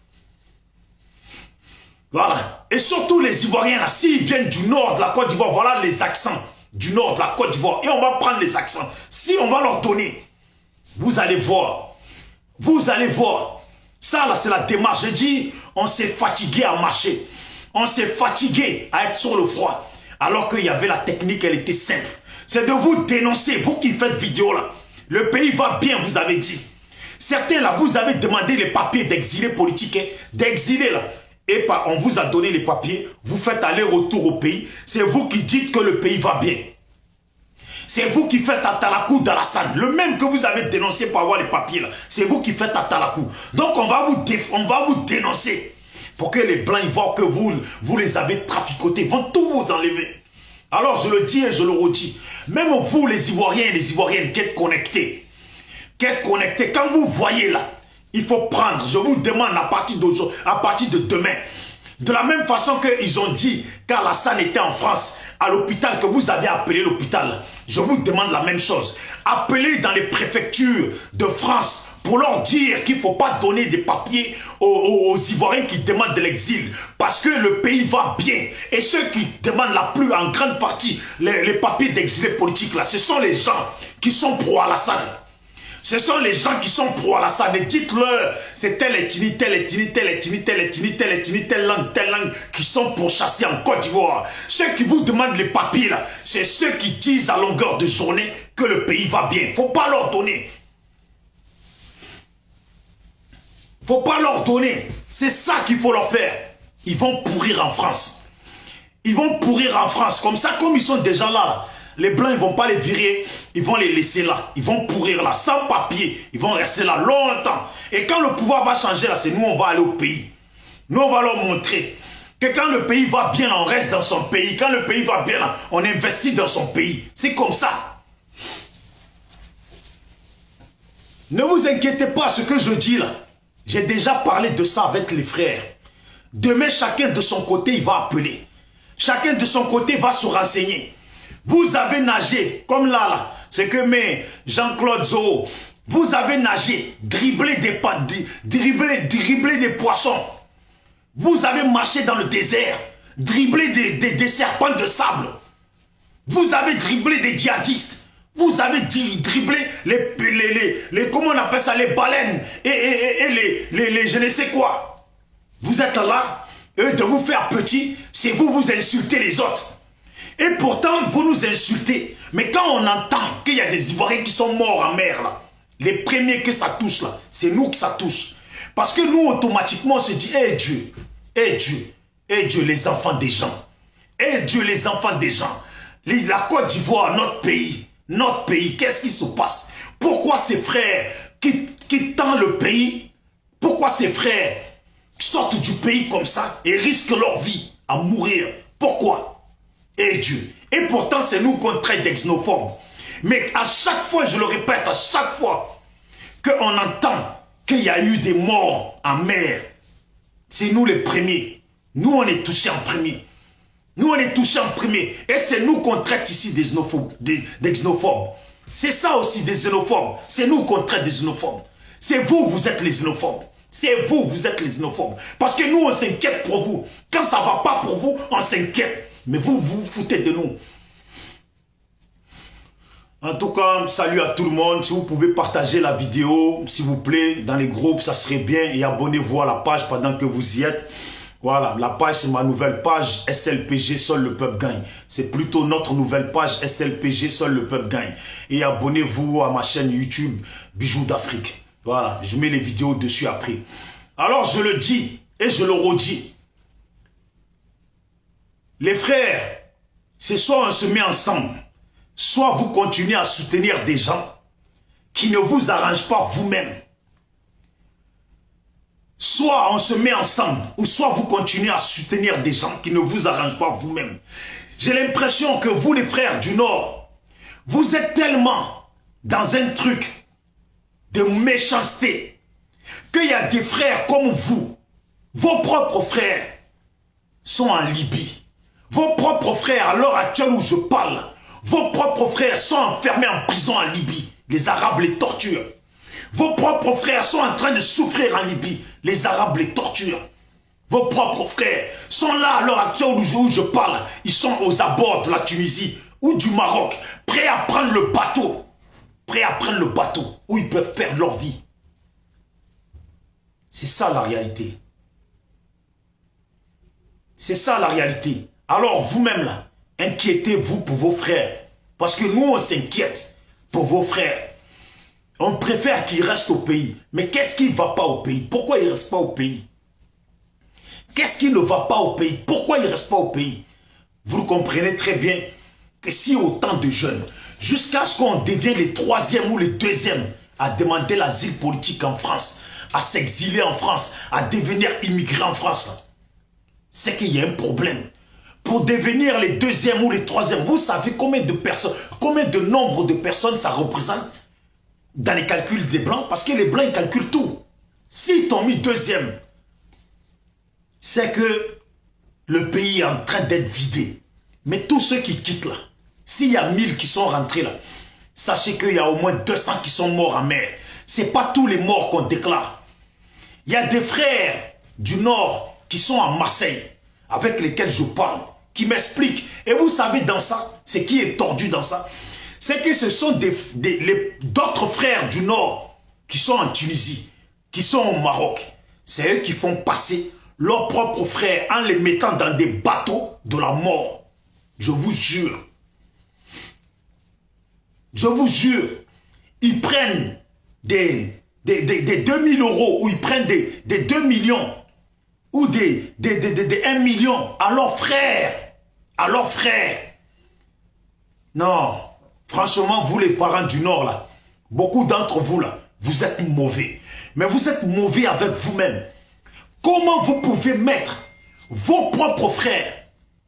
Voilà. Et surtout les Ivoiriens, là, s'ils viennent du nord de la Côte d'Ivoire, voilà les accents du nord de la Côte d'Ivoire. Et on va prendre les accents. Si on va leur donner, vous allez voir. Vous allez voir. Ça, là, c'est la démarche. J'ai dit, on s'est fatigué à marcher. On s'est fatigué à être sur le froid. Alors qu'il y avait la technique, elle était simple. C'est de vous dénoncer, vous qui faites vidéo, là. Le pays va bien, vous avez dit. Certains, là, vous avez demandé les papiers d'exilés politiques, hein, d'exilés, là. Et on vous a donné les papiers, vous faites aller-retour au pays. C'est vous qui dites que le pays va bien. C'est vous qui faites Atalakou d'Alassane. Le même que vous avez dénoncé pour avoir les papiers là. C'est vous qui faites Atalakou. Donc on va vous dénoncer. Pour que les Blancs ils voient que vous les avez traficotés. Ils vont tout vous enlever. Alors je le dis et je le redis. Même vous les Ivoiriens et les Ivoiriennes qui êtes connectés. Quand vous voyez là, il faut prendre. Je vous demande à partir d'aujourd'hui, à partir de demain. De la même façon qu'ils ont dit qu'Alassane était en France, à l'hôpital, que vous avez appelé l'hôpital. Je vous demande la même chose. Appelez dans les préfectures de France pour leur dire qu'il ne faut pas donner des papiers aux Ivoiriens qui demandent de l'exil. Parce que le pays va bien. Et ceux qui demandent la plus en grande partie les papiers d'exilés politiques, là, ce sont les gens qui sont pro-Alassane. Ce sont les gens qui sont pro-Alassane. Et dites-leur, c'est telle ethnie, telle ethnie, telle ethnie, telle ethnie, telle ethnie, telle langue, qui sont pourchassés en Côte d'Ivoire. Ceux qui vous demandent les papiers, là, c'est ceux qui disent à longueur de journée que le pays va bien. Il ne faut pas leur donner. Il ne faut pas leur donner. C'est ça qu'il faut leur faire. Ils vont pourrir en France. Ils vont pourrir en France. Comme ça, comme ils sont déjà là. Les Blancs, ils ne vont pas les virer, ils vont les laisser là. Ils vont pourrir là, sans papier. Ils vont rester là longtemps. Et quand le pouvoir va changer là, c'est nous, on va aller au pays. Nous, on va leur montrer que quand le pays va bien, on reste dans son pays. Quand le pays va bien, là, on investit dans son pays. C'est comme ça. Ne vous inquiétez pas, ce que je dis là. J'ai déjà parlé de ça avec les frères. Demain, chacun de son côté, il va appeler. Chacun de son côté va se renseigner. Vous avez nagé, comme là, c'est que Jean-Claude Zoho, vous avez nagé, dribbler des poissons. Vous avez marché dans le désert, dribbler des serpents de sable. Vous avez dribblé des djihadistes. Vous avez dribblé les comment on appelle ça, les baleines et les je ne sais quoi. Vous êtes là, eux de vous faire petit, c'est vous insultez les autres. Et pourtant, vous nous insultez. Mais quand on entend qu'il y a des Ivoiriens qui sont morts en mer, là, les premiers que ça touche, là, c'est nous que ça touche. Parce que nous, automatiquement, on se dit, Dieu, Dieu, les enfants des gens. Dieu, les enfants des gens. La Côte d'Ivoire, notre pays, qu'est-ce qui se passe? Pourquoi ces frères qui tendent le pays, pourquoi ces frères sortent du pays comme ça et risquent leur vie à mourir? Pourquoi? Dieu. Et pourtant, c'est nous qu'on traite d'exnophobes. Mais à chaque fois, je le répète, à chaque fois qu'on entend qu'il y a eu des morts en mer, c'est nous les premiers. Nous, on est touchés en premier. Nous, on est touchés en premier. Et c'est nous qu'on traite ici des xénophobes. C'est ça aussi, des xénophobes. C'est nous qu'on traite des xénophobes. C'est vous, vous êtes les xénophobes. C'est vous, vous êtes les xénophobes. Parce que nous, on s'inquiète pour vous. Quand ça ne va pas pour vous, on s'inquiète. Mais vous vous foutez de nous. En tout cas, salut à tout le monde. Si vous pouvez partager la vidéo, s'il vous plaît, dans les groupes, ça serait bien. Et abonnez-vous à la page pendant que vous y êtes. Voilà, la page, c'est ma nouvelle page SLPG, seul le peuple gagne. C'est plutôt notre nouvelle page SLPG, seul le peuple gagne. Et abonnez-vous à ma chaîne YouTube, Bijoux d'Afrique. Voilà, je mets les vidéos dessus après. Alors, je le dis et je le redis. Les frères, c'est soit on se met ensemble, soit vous continuez à soutenir des gens qui ne vous arrangent pas vous-même. Soit on se met ensemble, ou soit vous continuez à soutenir des gens qui ne vous arrangent pas vous-même. J'ai l'impression que vous, les frères du Nord, vous êtes tellement dans un truc de méchanceté qu'il y a des frères comme vous, vos propres frères, sont en Libye. Vos propres frères, à l'heure actuelle où je parle, vos propres frères sont enfermés en prison en Libye. Les Arabes les torturent. Vos propres frères sont en train de souffrir en Libye. Les Arabes les torturent. Vos propres frères sont là à l'heure actuelle où je parle. Ils sont aux abords de la Tunisie ou du Maroc, prêts à prendre le bateau. Prêts à prendre le bateau où ils peuvent perdre leur vie. C'est ça la réalité. C'est ça la réalité. Alors vous-même là, inquiétez-vous pour vos frères. Parce que nous on s'inquiète pour vos frères. On préfère qu'ils restent au pays. Mais qu'est-ce qui ne va pas au pays? Pourquoi ils ne restent pas au pays? Qu'est-ce qui ne va pas au pays? Pourquoi ils ne restent pas au pays? Vous comprenez très bien que si autant de jeunes, jusqu'à ce qu'on devienne les troisièmes ou les deuxièmes à demander l'asile politique en France, à s'exiler en France, à devenir immigré en France, c'est qu'il y a un problème. Pour devenir les deuxièmes ou les troisièmes, vous savez combien de personnes, combien de nombre de personnes ça représente dans les calculs des Blancs? Parce que les Blancs, ils calculent tout. S'ils t'ont mis deuxième, c'est que le pays est en train d'être vidé. Mais tous ceux qui quittent là, s'il y a 1000 qui sont rentrés là, sachez qu'il y a au moins 200 qui sont morts en mer. Ce n'est pas tous les morts qu'on déclare. Il y a des frères du Nord qui sont à Marseille, avec lesquels je parle, qui m'expliquent. Et vous savez dans ça, ce qui est tordu dans ça, c'est que ce sont d'autres frères du Nord qui sont en Tunisie, qui sont au Maroc. C'est eux qui font passer leurs propres frères en les mettant dans des bateaux de la mort. Je vous jure. Je vous jure. Ils prennent des 2000 euros ou ils prennent des 2 millions ou des 1 million à leurs frères. À leurs frères. Non. Franchement, vous les parents du Nord là, beaucoup d'entre vous là, vous êtes mauvais. Mais vous êtes mauvais avec vous-même. Comment vous pouvez mettre vos propres frères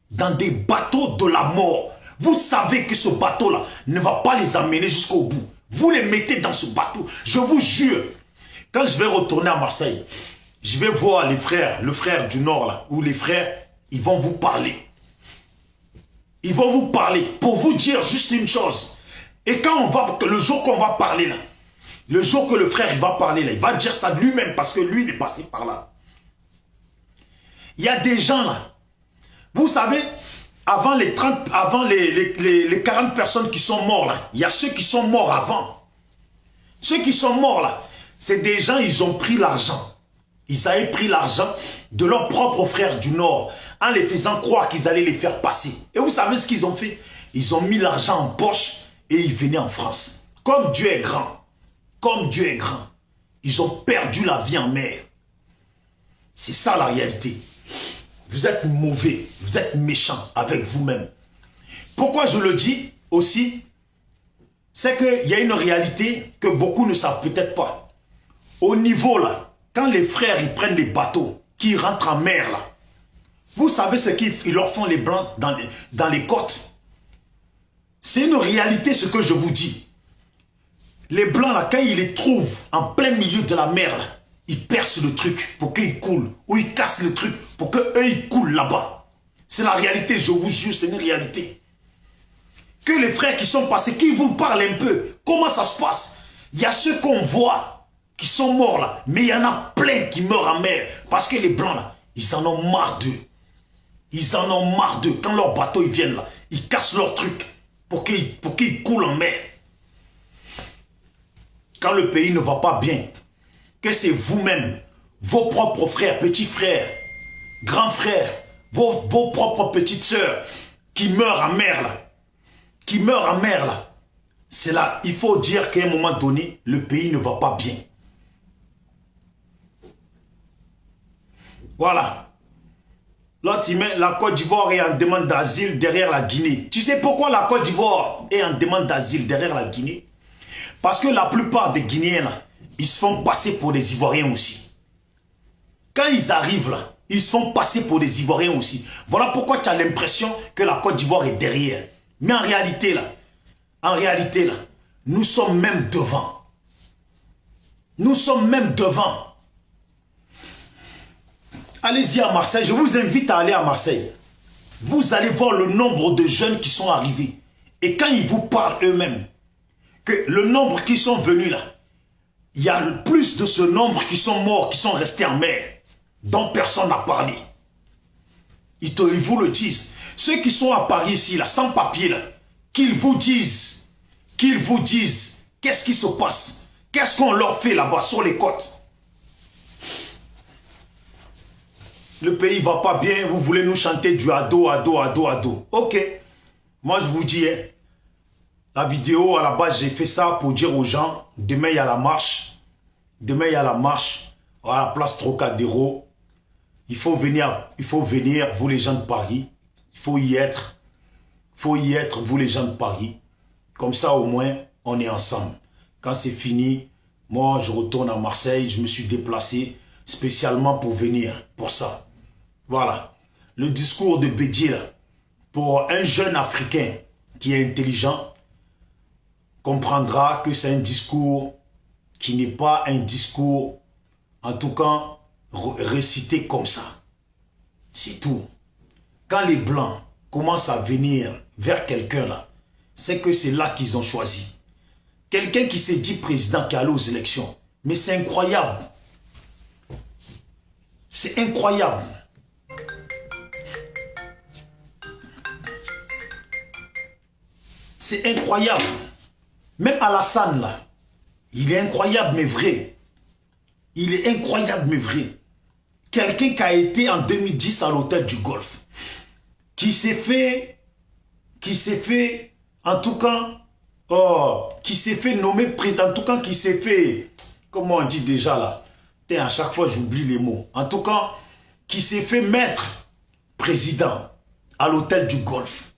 dans des bateaux de la mort? Vous savez que ce bateau-là ne va pas les amener jusqu'au bout. Vous les mettez dans ce bateau. Je vous jure, quand je vais retourner à Marseille, je vais voir les frères, le frère du Nord là, ou les frères, ils vont vous parler. Ils vont vous parler pour vous dire juste une chose. Et quand on va, le jour qu'on va parler là, le jour que le frère il va parler là, il va dire ça lui-même parce que lui il est passé par là. Il y a des gens là, vous savez, avant les 40 personnes qui sont mortes là, il y a ceux qui sont morts avant. Ceux qui sont morts là, c'est des gens, ils ont pris l'argent. Ils avaient pris l'argent de leurs propres frères du Nord en les faisant croire qu'ils allaient les faire passer. Et vous savez ce qu'ils ont fait? Ils ont mis l'argent en poche et ils venaient en France. Comme Dieu est grand. Comme Dieu est grand. Ils ont perdu la vie en mer. C'est ça la réalité. Vous êtes mauvais, vous êtes méchants avec vous-même. Pourquoi je le dis aussi? C'est qu'il y a une réalité que beaucoup ne savent peut-être pas. Au niveau là, quand les frères ils prennent les bateaux, qui rentrent en mer là, vous savez ce qu'ils leur font les Blancs dans les côtes? C'est une réalité ce que je vous dis. Les Blancs là, quand ils les trouvent en plein milieu de la mer là, ils percent le truc pour qu'ils coulent. Ou ils cassent le truc pour qu'eux ils coulent là-bas. C'est la réalité, je vous jure, c'est une réalité. Que les frères qui sont passés, qui vous parlent un peu, comment ça se passe? Il y a ceux qu'on voit qui sont morts là, mais il y en a plein qui meurent en mer. Parce que les Blancs là, ils en ont marre d'eux. Ils en ont marre d'eux. Quand leurs bateaux ils viennent là, ils cassent leur truc pour qu'ils coulent en mer. Quand le pays ne va pas bien, que c'est vous-même, vos propres frères, petits frères, grands frères, vos propres petites sœurs qui meurent en mer là, qui meurent en mer là, c'est là, il faut dire qu'à un moment donné, le pays ne va pas bien. Voilà. L'autre, la Côte d'Ivoire est en demande d'asile derrière la Guinée. Tu sais pourquoi la Côte d'Ivoire est en demande d'asile derrière la Guinée? Parce que la plupart des Guinéens là, ils se font passer pour des Ivoiriens aussi. Quand ils arrivent là, ils se font passer pour des Ivoiriens aussi. Voilà pourquoi tu as l'impression que la Côte d'Ivoire est derrière. Mais en réalité là, nous sommes même devant. Nous sommes même devant. Allez-y à Marseille, je vous invite à aller à Marseille. Vous allez voir le nombre de jeunes qui sont arrivés. Et quand ils vous parlent eux-mêmes, que le nombre qui sont venus là, il y a plus de ce nombre qui sont morts, qui sont restés en mer. dont personne n'a parlé. Ils vous le disent. Ceux qui sont à Paris ici, là, sans papier, là, qu'ils vous disent, qu'est-ce qui se passe? Qu'est-ce qu'on leur fait là-bas, sur les côtes? Le pays va pas bien, vous voulez nous chanter du ado. Ok. Moi, je vous dis, hein, la vidéo, à la base, j'ai fait ça pour dire aux gens, demain, il y a la marche. Demain, il y a la marche à la place Trocadéro. Il faut venir, vous les gens de Paris. Il faut y être. Il faut y être, vous les gens de Paris. Comme ça, au moins, on est ensemble. Quand c'est fini, moi, je retourne à Marseille. Je me suis déplacé spécialement pour venir, pour ça. Voilà. Le discours de Bédié, là, pour un jeune Africain qui est intelligent, comprendra que c'est un discours qui n'est pas un discours, en tout cas, récité comme ça. C'est tout. Quand les Blancs commencent à venir vers quelqu'un là, c'est que c'est là qu'ils ont choisi. Quelqu'un qui s'est dit président, qui est allé aux élections. Mais c'est incroyable. C'est incroyable. C'est incroyable. Même Alassane là, il est incroyable mais vrai. Il est incroyable mais vrai. Quelqu'un qui a été en 2010 à l'hôtel du Golfe, qui s'est fait, en tout cas, qui s'est fait nommer président, en tout cas qui s'est fait, comment on dit déjà là, à chaque fois j'oublie les mots, en tout cas, qui s'est fait mettre président à l'hôtel du Golfe.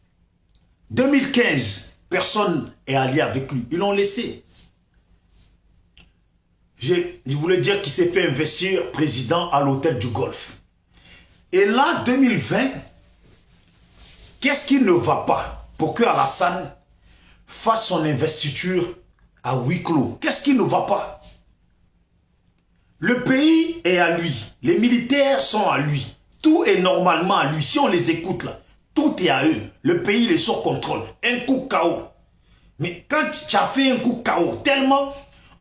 2015, personne n'est allé avec lui, ils l'ont laissé. Je voulais dire qu'il s'est fait investir président à l'hôtel du Golfe. Et là, 2020, qu'est-ce qui ne va pas pour que Alassane fasse son investiture à huis clos? Qu'est-ce qui ne va pas? Le pays est à lui. Les militaires sont à lui. Tout est normalement à lui. Si on les écoute là, tout est à eux. Le pays il est sur contrôle. Un coup KO. Mais quand tu as fait un coup KO, tellement...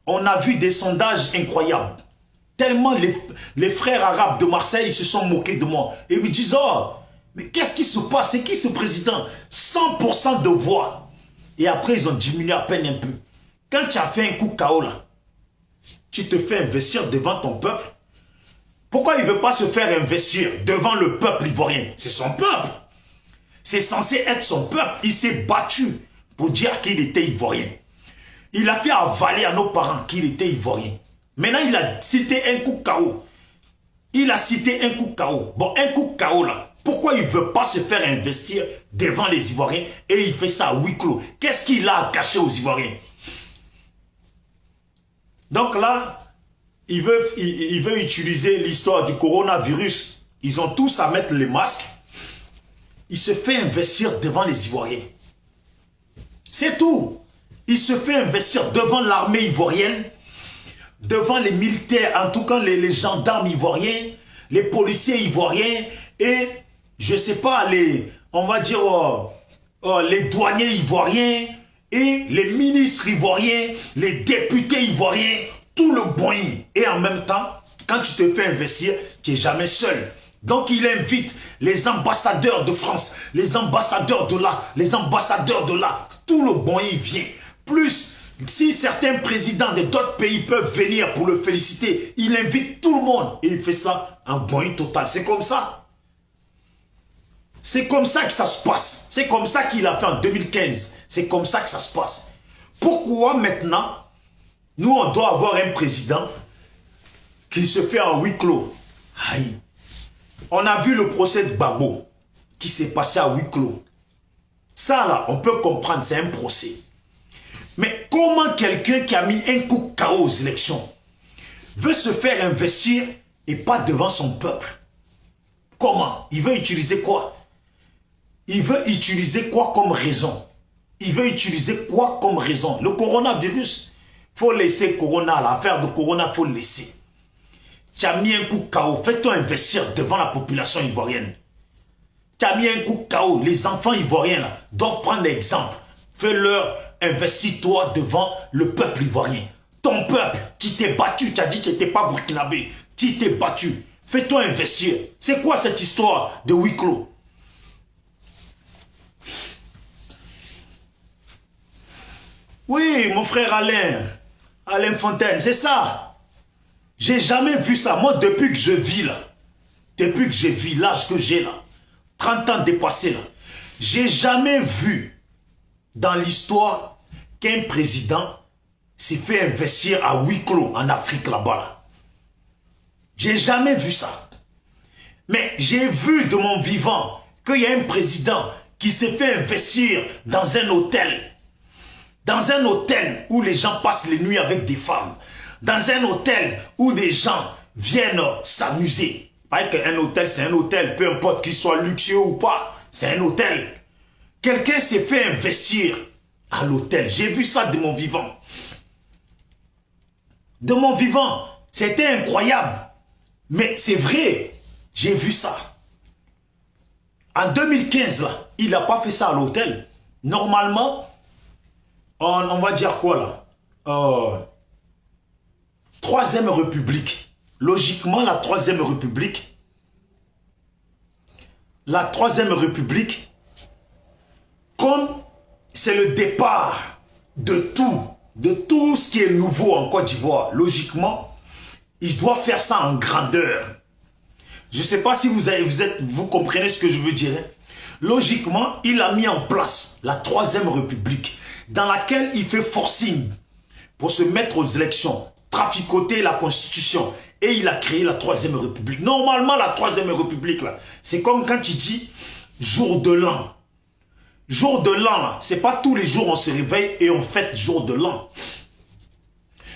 On a vu des sondages incroyables. Tellement les frères arabes de Marseille se sont moqués de moi. Et ils me disent, oh, mais qu'est-ce qui se passe? C'est qui ce président? 100% de voix. Et après, ils ont diminué à peine un peu. Quand tu as fait un coup KO là, tu te fais investir devant ton peuple. Pourquoi il ne veut pas se faire investir devant le peuple ivoirien? C'est son peuple. C'est censé être son peuple. Il s'est battu pour dire qu'il était ivoirien. Il a fait avaler à nos parents qu'il était ivoirien. Maintenant, il a cité un coup KO. Il a cité un coup KO. Bon, un coup KO là. Pourquoi il ne veut pas se faire investir devant les Ivoiriens et il fait ça à huis clos? Qu'est-ce qu'il a à cacher aux Ivoiriens? Donc là, il veut utiliser l'histoire du coronavirus. Ils ont tous à mettre les masques. Il se fait investir devant les Ivoiriens. C'est tout. Il se fait investir devant l'armée ivoirienne, devant les militaires, en tout cas les gendarmes ivoiriens, les policiers ivoiriens et, je ne sais pas, on va dire, les douaniers ivoiriens et les ministres ivoiriens, les députés ivoiriens, tout le boing. Et en même temps, quand tu te fais investir, tu n'es jamais seul. Donc il invite les ambassadeurs de France, les ambassadeurs de là, les ambassadeurs de là, tout le boing vient. Plus, si certains présidents de d'autres pays peuvent venir pour le féliciter, il invite tout le monde. Et il fait ça en boing total. C'est comme ça. C'est comme ça que ça se passe. C'est comme ça qu'il a fait en 2015. C'est comme ça que ça se passe. Pourquoi maintenant, nous on doit avoir un président qui se fait en huis clos? Aïe. On a vu le procès de Gbagbo qui s'est passé à huis clos. Ça là, on peut comprendre, c'est un procès. Mais comment quelqu'un qui a mis un coup KO aux élections veut se faire investir et pas devant son peuple? Comment? Il veut utiliser quoi? Il veut utiliser quoi comme raison? Il veut utiliser quoi comme raison? Le coronavirus, il faut laisser Corona, l'affaire de Corona, il faut le laisser. Tu as mis un coup KO, fais-toi investir devant la population ivoirienne. Tu as mis un coup KO, les enfants ivoiriens là, doivent prendre l'exemple. Fais-leur, investis-toi devant le peuple ivoirien. Ton peuple, tu t'es battu, tu as dit que tu n'étais pas burkinabé. Tu t'es battu. Fais-toi investir. C'est quoi cette histoire de huis clos? Oui, mon frère Alain Fontaine, c'est ça. J'ai jamais vu ça. Moi, depuis que je vis là, depuis que j'ai vu l'âge que j'ai là, 30 ans dépassé là, j'ai jamais vu dans l'histoire qu'un président s'est fait investir à huis clos en Afrique là-bas. Là. J'ai jamais vu ça. Mais j'ai vu de mon vivant qu'il y a un président qui s'est fait investir dans un hôtel. Dans un hôtel où les gens passent les nuits avec des femmes. Dans un hôtel où des gens viennent s'amuser. Pas qu'un hôtel, c'est un hôtel. Peu importe qu'il soit luxueux ou pas. C'est un hôtel. Quelqu'un s'est fait investir à l'hôtel. J'ai vu ça de mon vivant. De mon vivant. C'était incroyable. Mais c'est vrai. J'ai vu ça. En 2015, là, il n'a pas fait ça à l'hôtel. Normalement, on va dire quoi là? Troisième République. Logiquement, la Troisième République, comme c'est le départ de tout ce qui est nouveau en Côte d'Ivoire, logiquement, il doit faire ça en grandeur. Je ne sais pas si vous comprenez ce que je veux dire. Logiquement, il a mis en place la Troisième République, dans laquelle il fait forcing pour se mettre aux élections, traficoter la Constitution. Et il a créé la Troisième République. Normalement, la Troisième République, là, c'est comme quand il dit jour de l'an. Jour de l'an, là, c'est pas tous les jours on se réveille et on fête jour de l'an.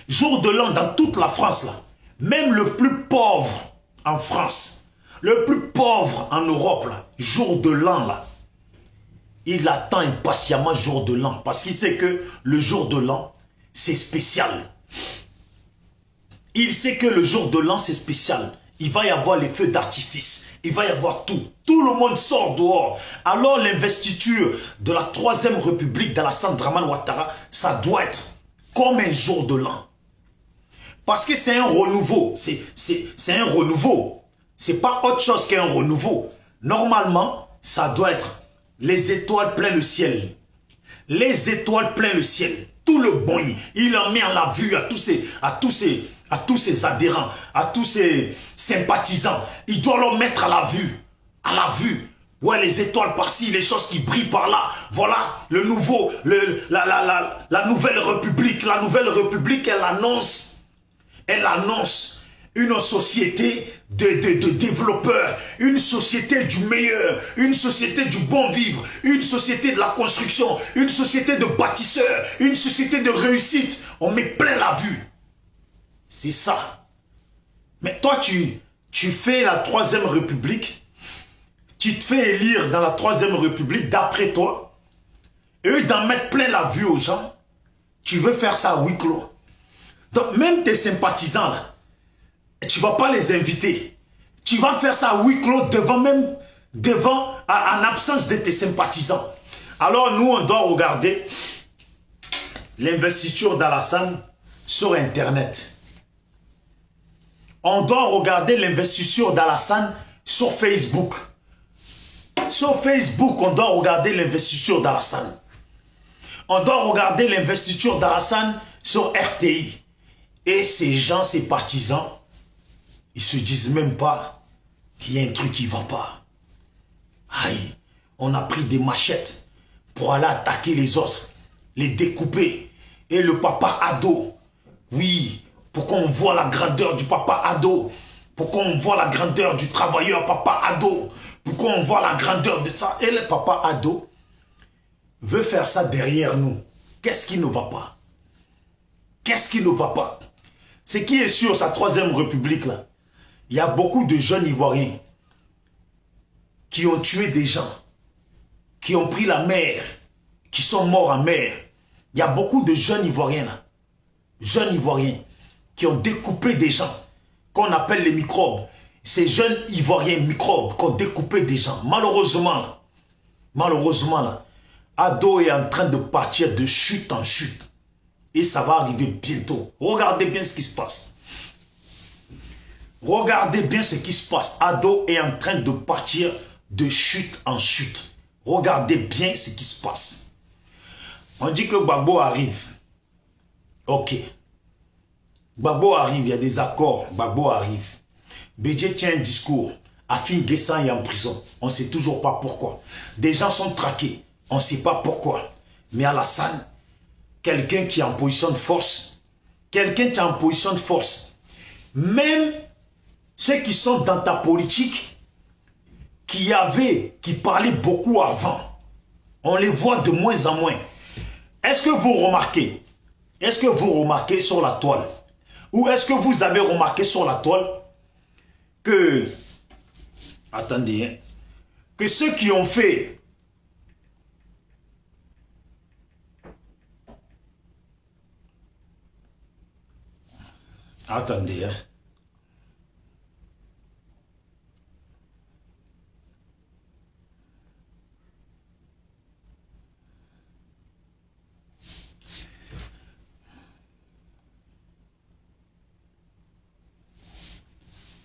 Jour de l'an dans toute la France, là, même le plus pauvre en France, le plus pauvre en Europe, là, jour de l'an, là, il attend impatiemment jour de l'an parce qu'il sait que le jour de l'an, c'est spécial. Il sait que le jour de l'an, c'est spécial. Il va y avoir les feux d'artifice. Il va y avoir tout. Tout le monde sort dehors. Alors l'investiture de la Troisième République d'Alassane Dramane Ouattara, ça doit être comme un jour de l'an. Parce que c'est un renouveau. C'est un renouveau. C'est pas autre chose qu'un renouveau. Normalement, ça doit être les étoiles plein le ciel. Les étoiles plein le ciel. Tout le bon, il en met en la vue à tous ses adhérents, à tous ses sympathisants. Il doit leur mettre à la vue. À la vue. Ouais, les étoiles par-ci, les choses qui brillent par-là. Voilà, le nouveau, la nouvelle république. La nouvelle république, elle annonce une société de développeurs, une société du meilleur, une société du bon vivre, une société de la construction, une société de bâtisseurs, une société de réussite. On met plein la vue. C'est ça. Mais toi, tu fais la Troisième République, tu te fais élire dans la Troisième République d'après toi, et eux d'en mettre plein la vue aux gens, tu veux faire ça à huis clos. Donc même tes sympathisants là, tu ne vas pas les inviter. Tu vas faire ça à huis clos en absence de tes sympathisants. Alors nous, on doit regarder l'investiture d'Alassane sur Internet. On doit regarder l'investiture d'Alassane sur Facebook. Sur Facebook, on doit regarder l'investiture d'Alassane. On doit regarder l'investiture d'Alassane sur RTI. Et ces gens, ces partisans, ils se disent même pas qu'il y a un truc qui ne va pas. Aïe, on a pris des machettes pour aller attaquer les autres, les découper. Et le papa ado, oui, pour qu'on voit la grandeur du papa ado, pour qu'on voit la grandeur du travailleur papa ado, pour qu'on voit la grandeur de ça. Et le papa ado veut faire ça derrière nous. Qu'est-ce qui ne va pas? Qu'est-ce qui ne va pas? Ce qui est sur sa Troisième République là, il y a beaucoup de jeunes Ivoiriens qui ont tué des gens, qui ont pris la mer, qui sont morts en mer. Il y a beaucoup de jeunes Ivoiriens là, jeunes Ivoiriens, qui ont découpé des gens, qu'on appelle les microbes. Ces jeunes Ivoiriens microbes qui ont découpé des gens. Malheureusement là, Ado est en train de partir de chute en chute. Et ça va arriver bientôt. Regardez bien ce qui se passe. Regardez bien ce qui se passe. Ado est en train de partir de chute en chute. Regardez bien ce qui se passe. On dit que Gbagbo arrive. Ok. Gbagbo arrive, il y a des accords. Gbagbo arrive. Bédié tient un discours. Afin Guessan est en prison. On ne sait toujours pas pourquoi. Des gens sont traqués. On ne sait pas pourquoi. Mais Alassane, quelqu'un qui est en position de force, quelqu'un qui est en position de force, même ceux qui sont dans ta politique, qui parlaient beaucoup avant, on les voit de moins en moins. Est-ce que vous remarquez sur la toile, ou est-ce que vous avez remarqué sur la toile que, attendez, hein, que ceux qui ont fait attendez, hein,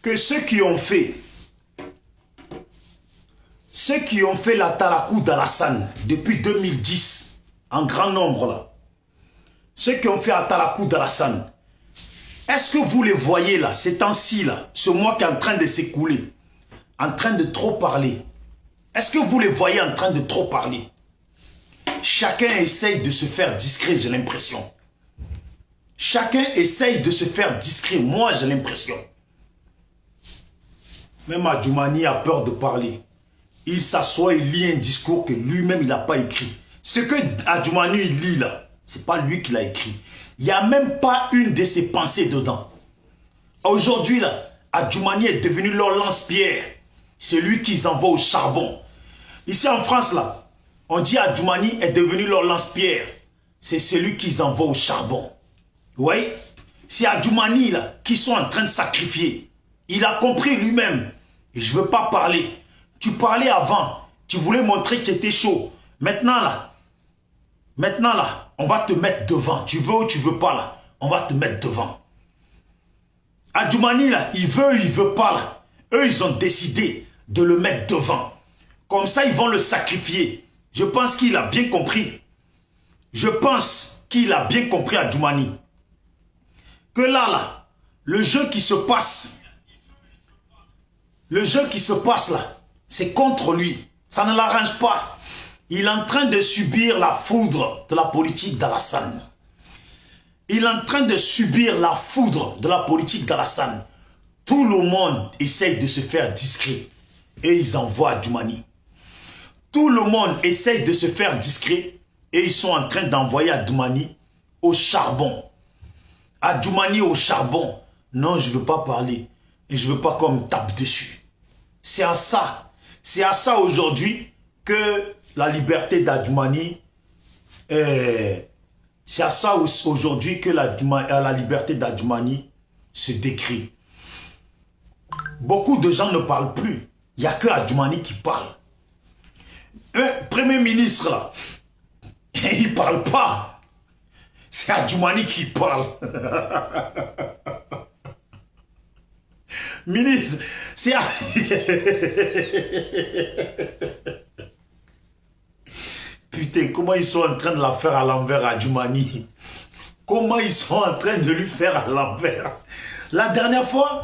que ceux qui ont fait la Talakou d'Alassane depuis 2010, en grand nombre là, ceux qui ont fait la Talakou d'Alassane, est-ce que vous les voyez là, ces temps-ci là, ce mois qui est en train de s'écouler, en train de trop parler? Est-ce que vous les voyez en train de trop parler? Chacun essaye de se faire discret, j'ai l'impression. Chacun essaye de se faire discret, moi j'ai l'impression. Même Adjoumani a peur de parler. Il s'assoit, il lit un discours que lui-même il n'a pas écrit. Ce que Adjoumani lit là, c'est pas lui qui l'a écrit. Il n'y a même pas une de ses pensées dedans. Aujourd'hui là, Adjoumani est devenu leur lance-pierre. C'est lui qui les envoie au charbon. Ici en France là, on dit Adjoumani est devenu leur lance-pierre. C'est celui qui les envoie au charbon. Oui, c'est Adjoumani là qui sont en train de sacrifier. Il a compris lui-même. Et je ne veux pas parler. Tu parlais avant. Tu voulais montrer que tu étais chaud. Maintenant là, on va te mettre devant. Tu veux ou tu veux pas là, on va te mettre devant. Adjoumani là, il veut pas là. Eux, ils ont décidé de le mettre devant. Comme ça, ils vont le sacrifier. Je pense qu'il a bien compris. Je pense qu'il a bien compris Adjoumani. Que là, le jeu qui se passe là, c'est contre lui. Ça ne l'arrange pas. Il est en train de subir la foudre de la politique d'Alassane. Il est en train de subir la foudre de la politique d'Alassane. Tout le monde essaye de se faire discret. Et ils envoient Adjoumani. Tout le monde essaye de se faire discret. Et ils sont en train d'envoyer Adjoumani au charbon. Adjoumani au charbon. Non, je ne veux pas parler. Et je ne veux pas qu'on me tape dessus. C'est à ça. C'est à ça aujourd'hui que la liberté d'Adjoumani, c'est à ça aujourd'hui que la liberté d'Adjoumani se décrit. Beaucoup de gens ne parlent plus. Il n'y a que Adjoumani qui parle. Un premier ministre, là, il ne parle pas. C'est Adjoumani qui parle. Ministre, c'est... Putain, comment ils sont en train de la faire à l'envers à Adjoumani? Comment ils sont en train de lui faire à l'envers? La dernière fois,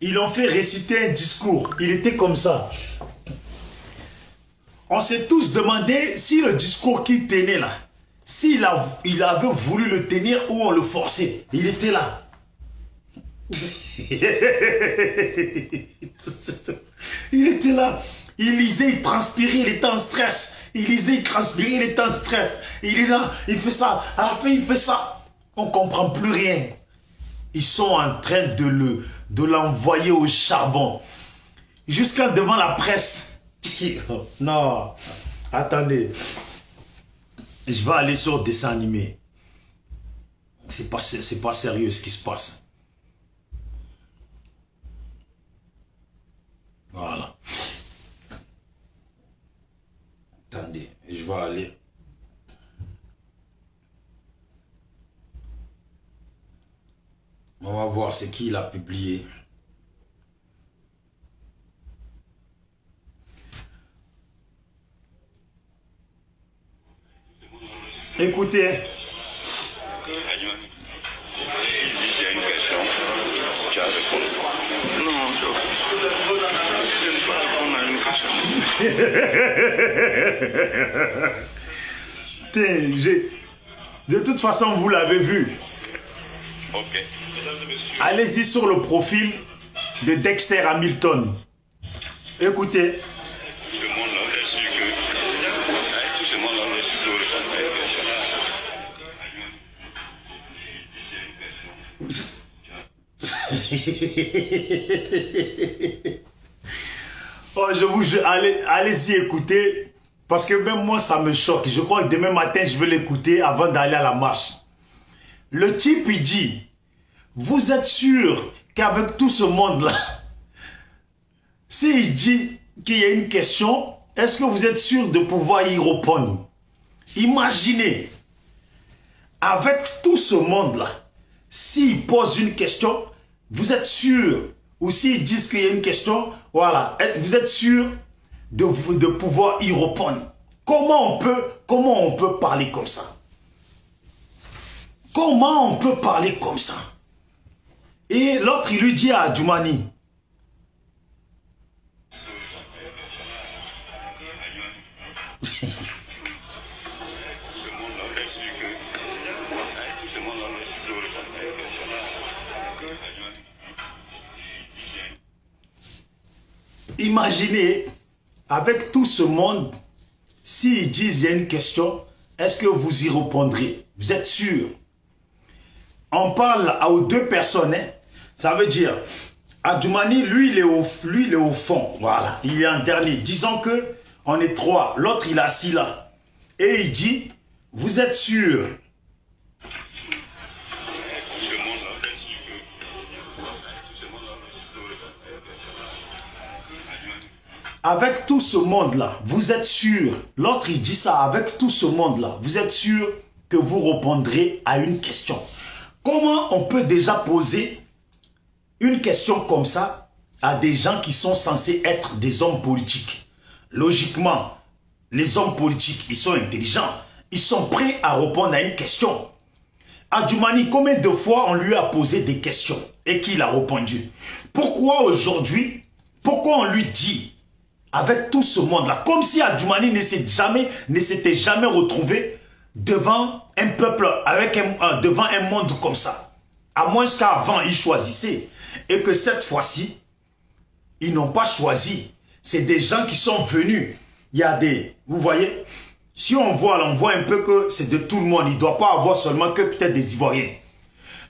ils l'ont fait réciter un discours. Il était comme ça. On s'est tous demandé si le discours qu'il tenait là, s'il avait voulu le tenir ou on le forçait. Il était là. Il était là. Il lisait, il transpirait, il était en stress. Il lisait, il transpirait, il était en stress. Il est là, il fait ça. À la fin, il fait ça. On ne comprend plus rien. Ils sont en train de l'envoyer au charbon. Jusqu'à devant la presse. Non, attendez. Je vais aller sur dessin animé. C'est pas sérieux ce qui se passe. Voilà. Attendez, je vais aller. On va voir ce qu'il a publié. Écoutez. J'ai une question. Tu as répondu. Non, je ne peux pas répondre à une question. De toute façon, vous l'avez vu. Ok. Allez-y sur le profil de Dexter Hamilton. Écoutez. Tout ce monde-là est sûr que. Tout ce monde-là est sûr que répondre à une question. Oh, je vous jure, allez-y écouter. Parce que même moi, ça me choque. Je crois que demain matin, je vais l'écouter avant d'aller à la marche. Le type, il dit, vous êtes sûr qu'avec tout ce monde-là, s'il dit qu'il y a une question, est-ce que vous êtes sûr de pouvoir y répondre? Imaginez, avec tout ce monde-là, s'il pose une question, vous êtes sûr, ou s'ils disent qu'il y a une question, voilà, vous êtes sûr de pouvoir y répondre. Comment on peut parler comme ça? Comment on peut parler comme ça? Et l'autre, il lui dit à Djoumani, imaginez, avec tout ce monde, s'ils disent il y a une question, est-ce que vous y répondrez? Vous êtes sûr? On parle aux deux personnes, hein? Ça veut dire, Adjoumani, lui, il est au fond, voilà, il est en dernier. Disons que on est trois, l'autre il est assis là. Et il dit, vous êtes sûr? Avec tout ce monde-là, vous êtes sûr? L'autre il dit ça, avec tout ce monde-là, vous êtes sûr que vous répondrez à une question? Comment on peut déjà poser une question comme ça à des gens qui sont censés être des hommes politiques? Logiquement, les hommes politiques, ils sont intelligents. Ils sont prêts à répondre à une question. Adjoumani, combien de fois on lui a posé des questions et qu'il a répondu? Pourquoi aujourd'hui, pourquoi on lui dit, avec tout ce monde-là, comme si Adjoumani ne s'était jamais retrouvé devant un peuple, devant un monde comme ça. À moins qu'avant, il choisissait. Et que cette fois-ci, ils n'ont pas choisi. C'est des gens qui sont venus. Il y a des... Vous voyez? Si on voit un peu que c'est de tout le monde. Il ne doit pas avoir seulement que peut-être des Ivoiriens.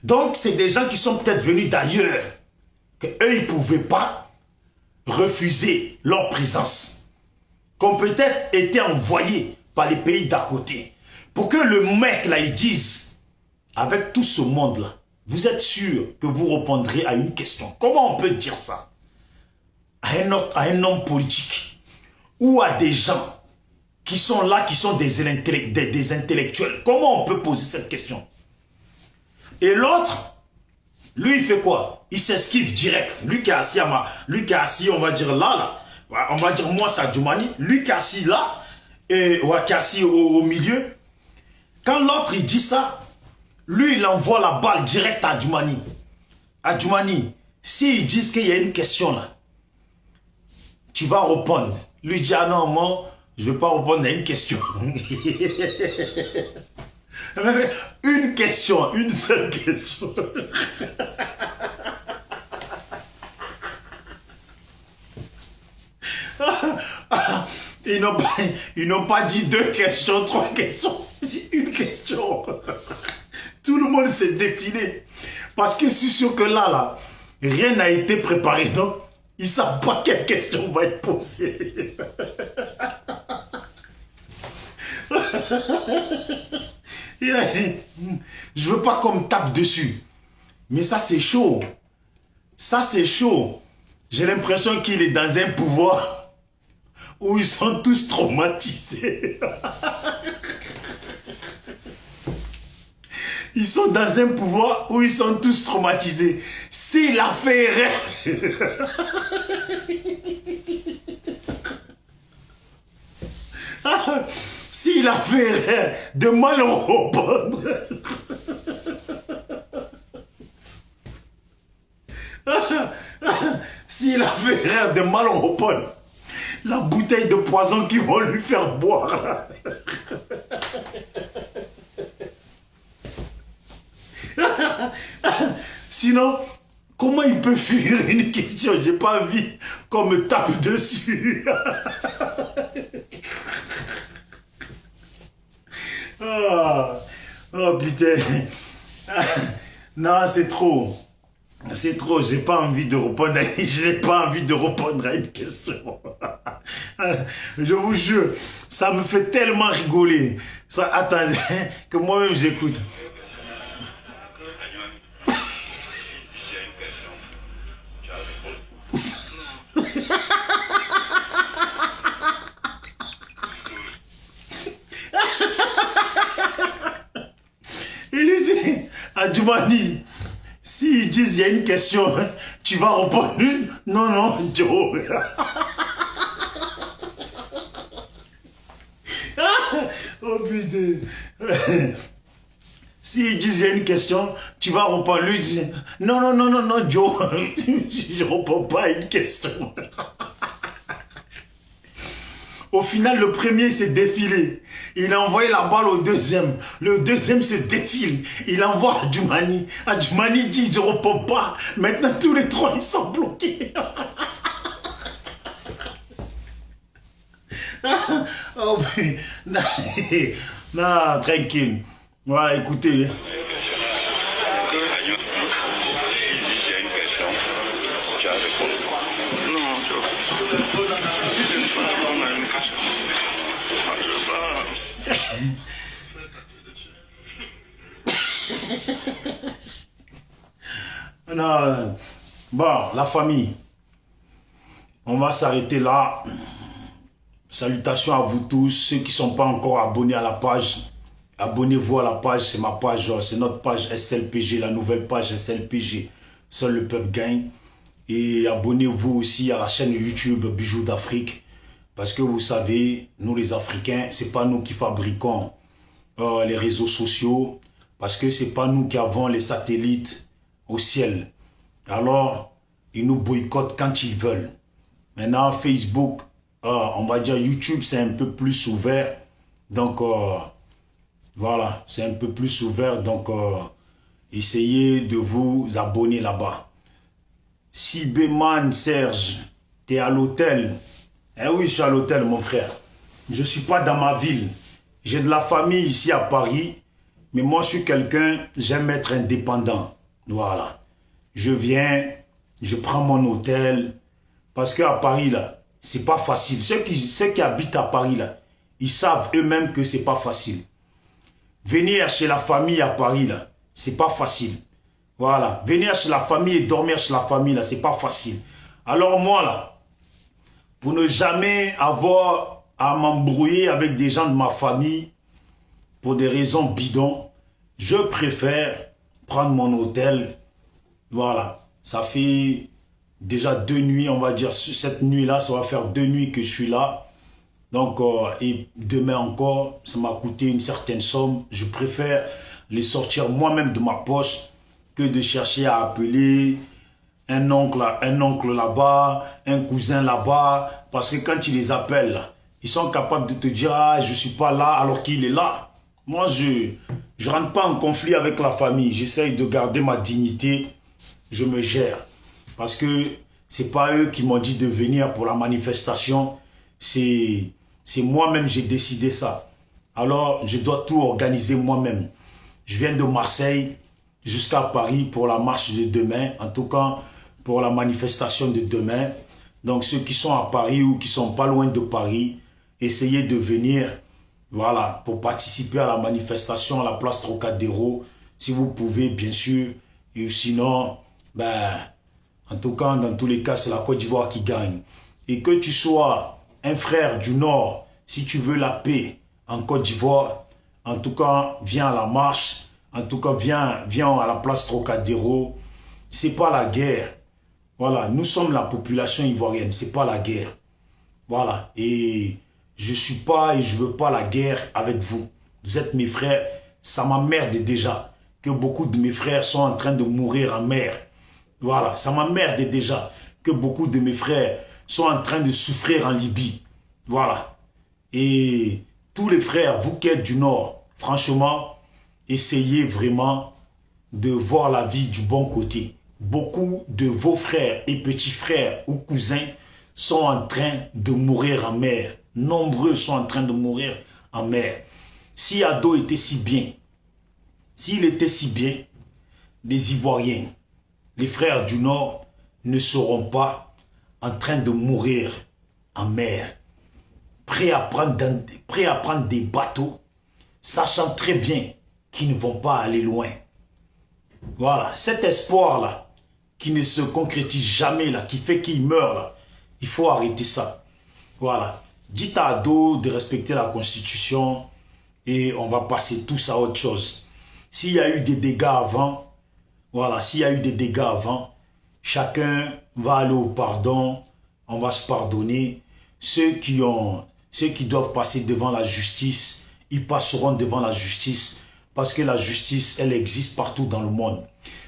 Donc, c'est des gens qui sont peut-être venus d'ailleurs. Qu'eux, ils ne pouvaient pas refuser leur présence. Qu'on peut-être été envoyés par les pays d'à côté. Pour que le mec là, il dise, avec tout ce monde-là, vous êtes sûr que vous répondrez à une question? Comment on peut dire ça à un homme politique ou à des gens qui sont là, qui sont des intellectuels? Comment on peut poser cette question? Et l'autre, lui, il fait quoi? Il s'esquive direct. Lui qui est assis, on va dire là. On va dire moi, c'est Adjoumani. Lui qui est assis là, et qui est assis au milieu. Quand l'autre, il dit ça, lui, il envoie la balle direct à Adjoumani. Adjoumani, s'ils disent qu'il y a une question là, tu vas répondre. Lui dit, ah non, moi, je ne vais pas répondre à une question. Une question, une seule question. Ils n'ont pas dit 2 questions, 3 questions. C'est une question. Tout le monde s'est défilé. Parce que je suis sûr que là, rien n'a été préparé. Donc, ils ne savent pas quelle question va être posée. Il a dit, je veux pas qu'on me tape dessus. Mais ça, c'est chaud. Ça, c'est chaud. J'ai l'impression qu'il est dans un pouvoir où ils sont tous traumatisés. Ils sont dans un pouvoir où ils sont tous traumatisés. S'il a fait s'il a fait de mal répondre. S'il a fait de mal répondre, la bouteille de poison qu'ils vont lui faire boire. Sinon, comment il peut fuir une question? J'ai pas envie qu'on me tape dessus. Oh putain. Non, c'est trop. C'est trop, j'ai pas envie de répondre je n'ai pas envie de répondre à une question. Je vous jure, ça me fait tellement rigoler. Ça, attendez, que moi-même j'écoute. Il lui dit à Djoumani, s'ils disent il y a une question, tu vas répondre. Non, non, Joe. Oh putain. S'ils disent il y a une question, tu vas répondre. Lui dit non, non, non, non, non, Joe. Je réponds pas à une question. Au final, le premier s'est défilé. Il a envoyé la balle au deuxième. Le deuxième se défile. Il envoie à Djoumani. Djoumani dit, je ne réponds pas. Maintenant, tous les trois, ils sont bloqués. Oh, mais... Non, tranquille. Voilà, écoutez. Non. Bon, la famille, on va s'arrêter là. Salutations à vous tous, ceux qui ne sont pas encore abonnés à la page. Abonnez-vous à la page, c'est ma page, c'est notre page SLPG, la nouvelle page SLPG. Seul le peuple gagne. Et abonnez-vous aussi à la chaîne YouTube Bijoux d'Afrique. Parce que vous savez, nous les Africains, c'est pas nous qui fabriquons les réseaux sociaux. Parce que c'est pas nous qui avons les satellites au ciel. Alors, ils nous boycottent quand ils veulent. Maintenant, Facebook, on va dire YouTube, c'est un peu plus ouvert. Donc, voilà, c'est un peu plus ouvert. Donc, essayez de vous abonner là-bas. Si Béman, Serge, t'es à l'hôtel. Eh oui, je suis à l'hôtel, mon frère. Je ne suis pas dans ma ville. J'ai de la famille ici à Paris. Mais moi, je suis quelqu'un, j'aime être indépendant. Voilà. Je viens, je prends mon hôtel. Parce qu'à Paris, là, c'est pas facile. Ceux qui habitent à Paris, là, ils savent eux-mêmes que c'est pas facile. Venir chez la famille à Paris, là, c'est pas facile. Voilà. Venir chez la famille et dormir chez la famille, là, c'est pas facile. Alors moi, là, pour ne jamais avoir à m'embrouiller avec des gens de ma famille, pour des raisons bidons, je préfère prendre mon hôtel. Voilà. Ça fait déjà 2 nuits, on va dire, cette nuit-là, ça va faire 2 nuits que je suis là. Donc, et demain encore, ça m'a coûté une certaine somme. Je préfère les sortir moi-même de ma poche que de chercher à appeler un oncle là-bas, un cousin là-bas. Parce que quand tu les appelles, ils sont capables de te dire « Ah, je ne suis pas là alors qu'il est là ». Moi, je ne rentre pas en conflit avec la famille. J'essaye de garder ma dignité. Je me gère. Parce que ce n'est pas eux qui m'ont dit de venir pour la manifestation. C'est moi-même j'ai décidé ça. Alors, je dois tout organiser moi-même. Je viens de Marseille jusqu'à Paris pour la marche de demain. En tout cas, pour la manifestation de demain. Donc, ceux qui sont à Paris ou qui sont pas loin de Paris, essayez de venir, voilà, pour participer à la manifestation à la place Trocadéro. Si vous pouvez, bien sûr. Et sinon, ben, en tout cas, dans tous les cas, c'est la Côte d'Ivoire qui gagne. Et que tu sois un frère du Nord, si tu veux la paix en Côte d'Ivoire, en tout cas, viens à la marche. En tout cas, viens à la place Trocadéro. C'est pas la guerre. Voilà, nous sommes la population ivoirienne, c'est pas la guerre. Voilà, et je suis pas et je veux pas la guerre avec vous. Vous êtes mes frères, ça m'emmerde déjà que beaucoup de mes frères sont en train de mourir en mer. Voilà, ça m'emmerde déjà que beaucoup de mes frères sont en train de souffrir en Libye. Voilà. Et tous les frères, vous qui êtes du Nord, franchement, essayez vraiment de voir la vie du bon côté. Beaucoup de vos frères et petits frères ou cousins sont en train de mourir en mer. Nombreux sont en train de mourir en mer. Si Ado était si bien, s'il était si bien, les Ivoiriens, les frères du Nord ne seront pas en train de mourir en mer, prêts à prendre des bateaux, sachant très bien qu'ils ne vont pas aller loin. Voilà, cet espoir-là, qui ne se concrétise jamais, là, qui fait qu'il meurt, là, il faut arrêter ça. Voilà, dites à Ado de respecter la Constitution et on va passer tous à autre chose. S'il y a eu des dégâts avant, voilà, s'il y a eu des dégâts avant, chacun va aller au pardon, on va se pardonner. Ceux qui doivent passer devant la justice, ils passeront devant la justice parce que la justice, elle existe partout dans le monde.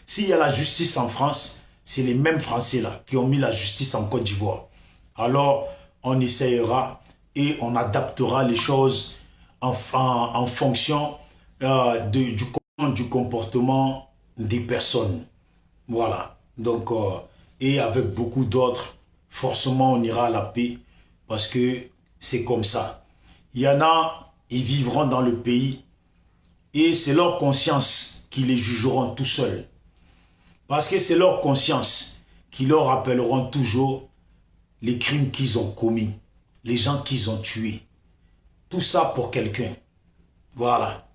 S'il y a la justice en France, c'est les mêmes Français là qui ont mis la justice en Côte d'Ivoire. Alors, on essayera et on adaptera les choses en fonction du comportement des personnes. Voilà. Donc, et avec beaucoup d'autres, forcément, on ira à la paix parce que c'est comme ça. Il y en a, ils vivront dans le pays et c'est leur conscience qui les jugeront tout seuls. Parce que c'est leur conscience qui leur rappelleront toujours les crimes qu'ils ont commis, les gens qu'ils ont tués. Tout ça pour quelqu'un. Voilà.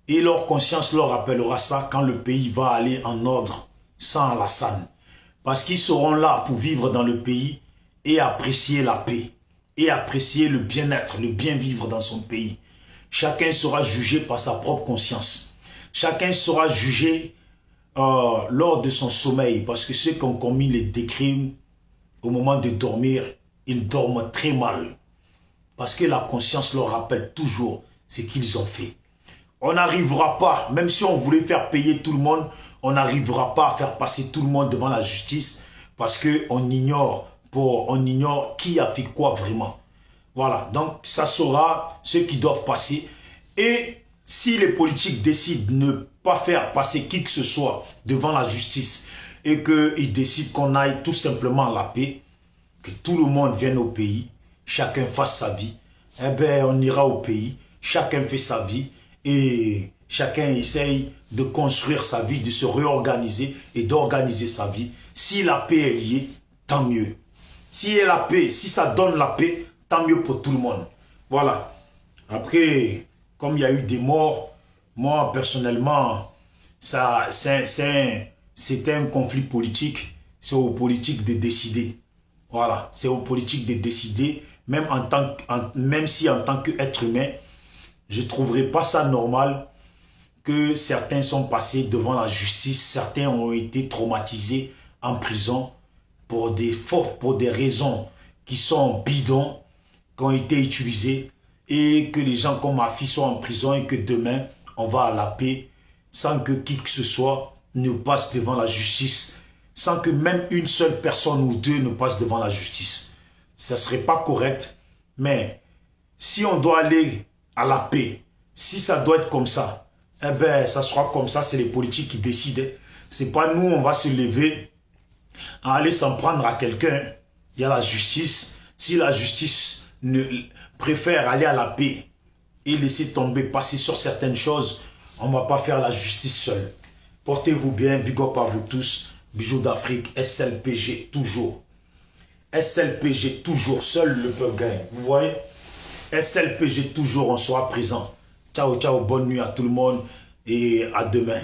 Et leur conscience leur rappellera ça quand le pays va aller en ordre sans Alassane. Parce qu'ils seront là pour vivre dans le pays et apprécier la paix. Et apprécier le bien-être, le bien-vivre dans son pays. Chacun sera jugé par sa propre conscience. Chacun sera jugé lors de son sommeil, parce que ceux qui ont commis des crimes au moment de dormir, ils dorment très mal. Parce que la conscience leur rappelle toujours ce qu'ils ont fait. On n'arrivera pas, même si on voulait faire payer tout le monde, on n'arrivera pas à faire passer tout le monde devant la justice, parce qu'on ignore qui a fait quoi vraiment. Voilà, donc ça sera ceux qui doivent passer. Et si les politiques décident de ne pas faire passer qui que ce soit devant la justice et qu'ils décident qu'on aille tout simplement à la paix, que tout le monde vienne au pays, chacun fasse sa vie, eh bien on ira au pays, chacun fait sa vie et chacun essaye de construire sa vie, de se réorganiser et d'organiser sa vie. Si la paix est liée, tant mieux. Si la paix, si ça donne la paix, tant mieux pour tout le monde. Voilà. Après, comme il y a eu des morts, moi, personnellement, c'était un conflit politique. C'est aux politiques de décider. Voilà. C'est aux politiques de décider. Même si en tant qu'être humain, je ne trouverais pas ça normal que certains sont passés devant la justice. Certains ont été traumatisés en prison pour des raisons qui sont bidons, qui ont été utilisées, et que les gens comme ma fille soient en prison et que demain, on va à la paix sans que qui que ce soit ne passe devant la justice, sans que même une seule personne ou deux ne passe devant la justice. Ça ne serait pas correct, mais si on doit aller à la paix, si ça doit être comme ça, eh bien, ça sera comme ça, c'est les politiques qui décident. C'est pas nous, on va se lever à aller s'en prendre à quelqu'un. Il y a la justice. Si la justice préfère aller à la paix et laisser tomber, passer sur certaines choses, on ne va pas faire la justice seul. Portez-vous bien, big up à vous tous. Bijoux d'Afrique, SLPG toujours. SLPG toujours, seul le peuple gagne. Vous voyez? SLPG toujours, on sera présent. Ciao, ciao, bonne nuit à tout le monde et à demain.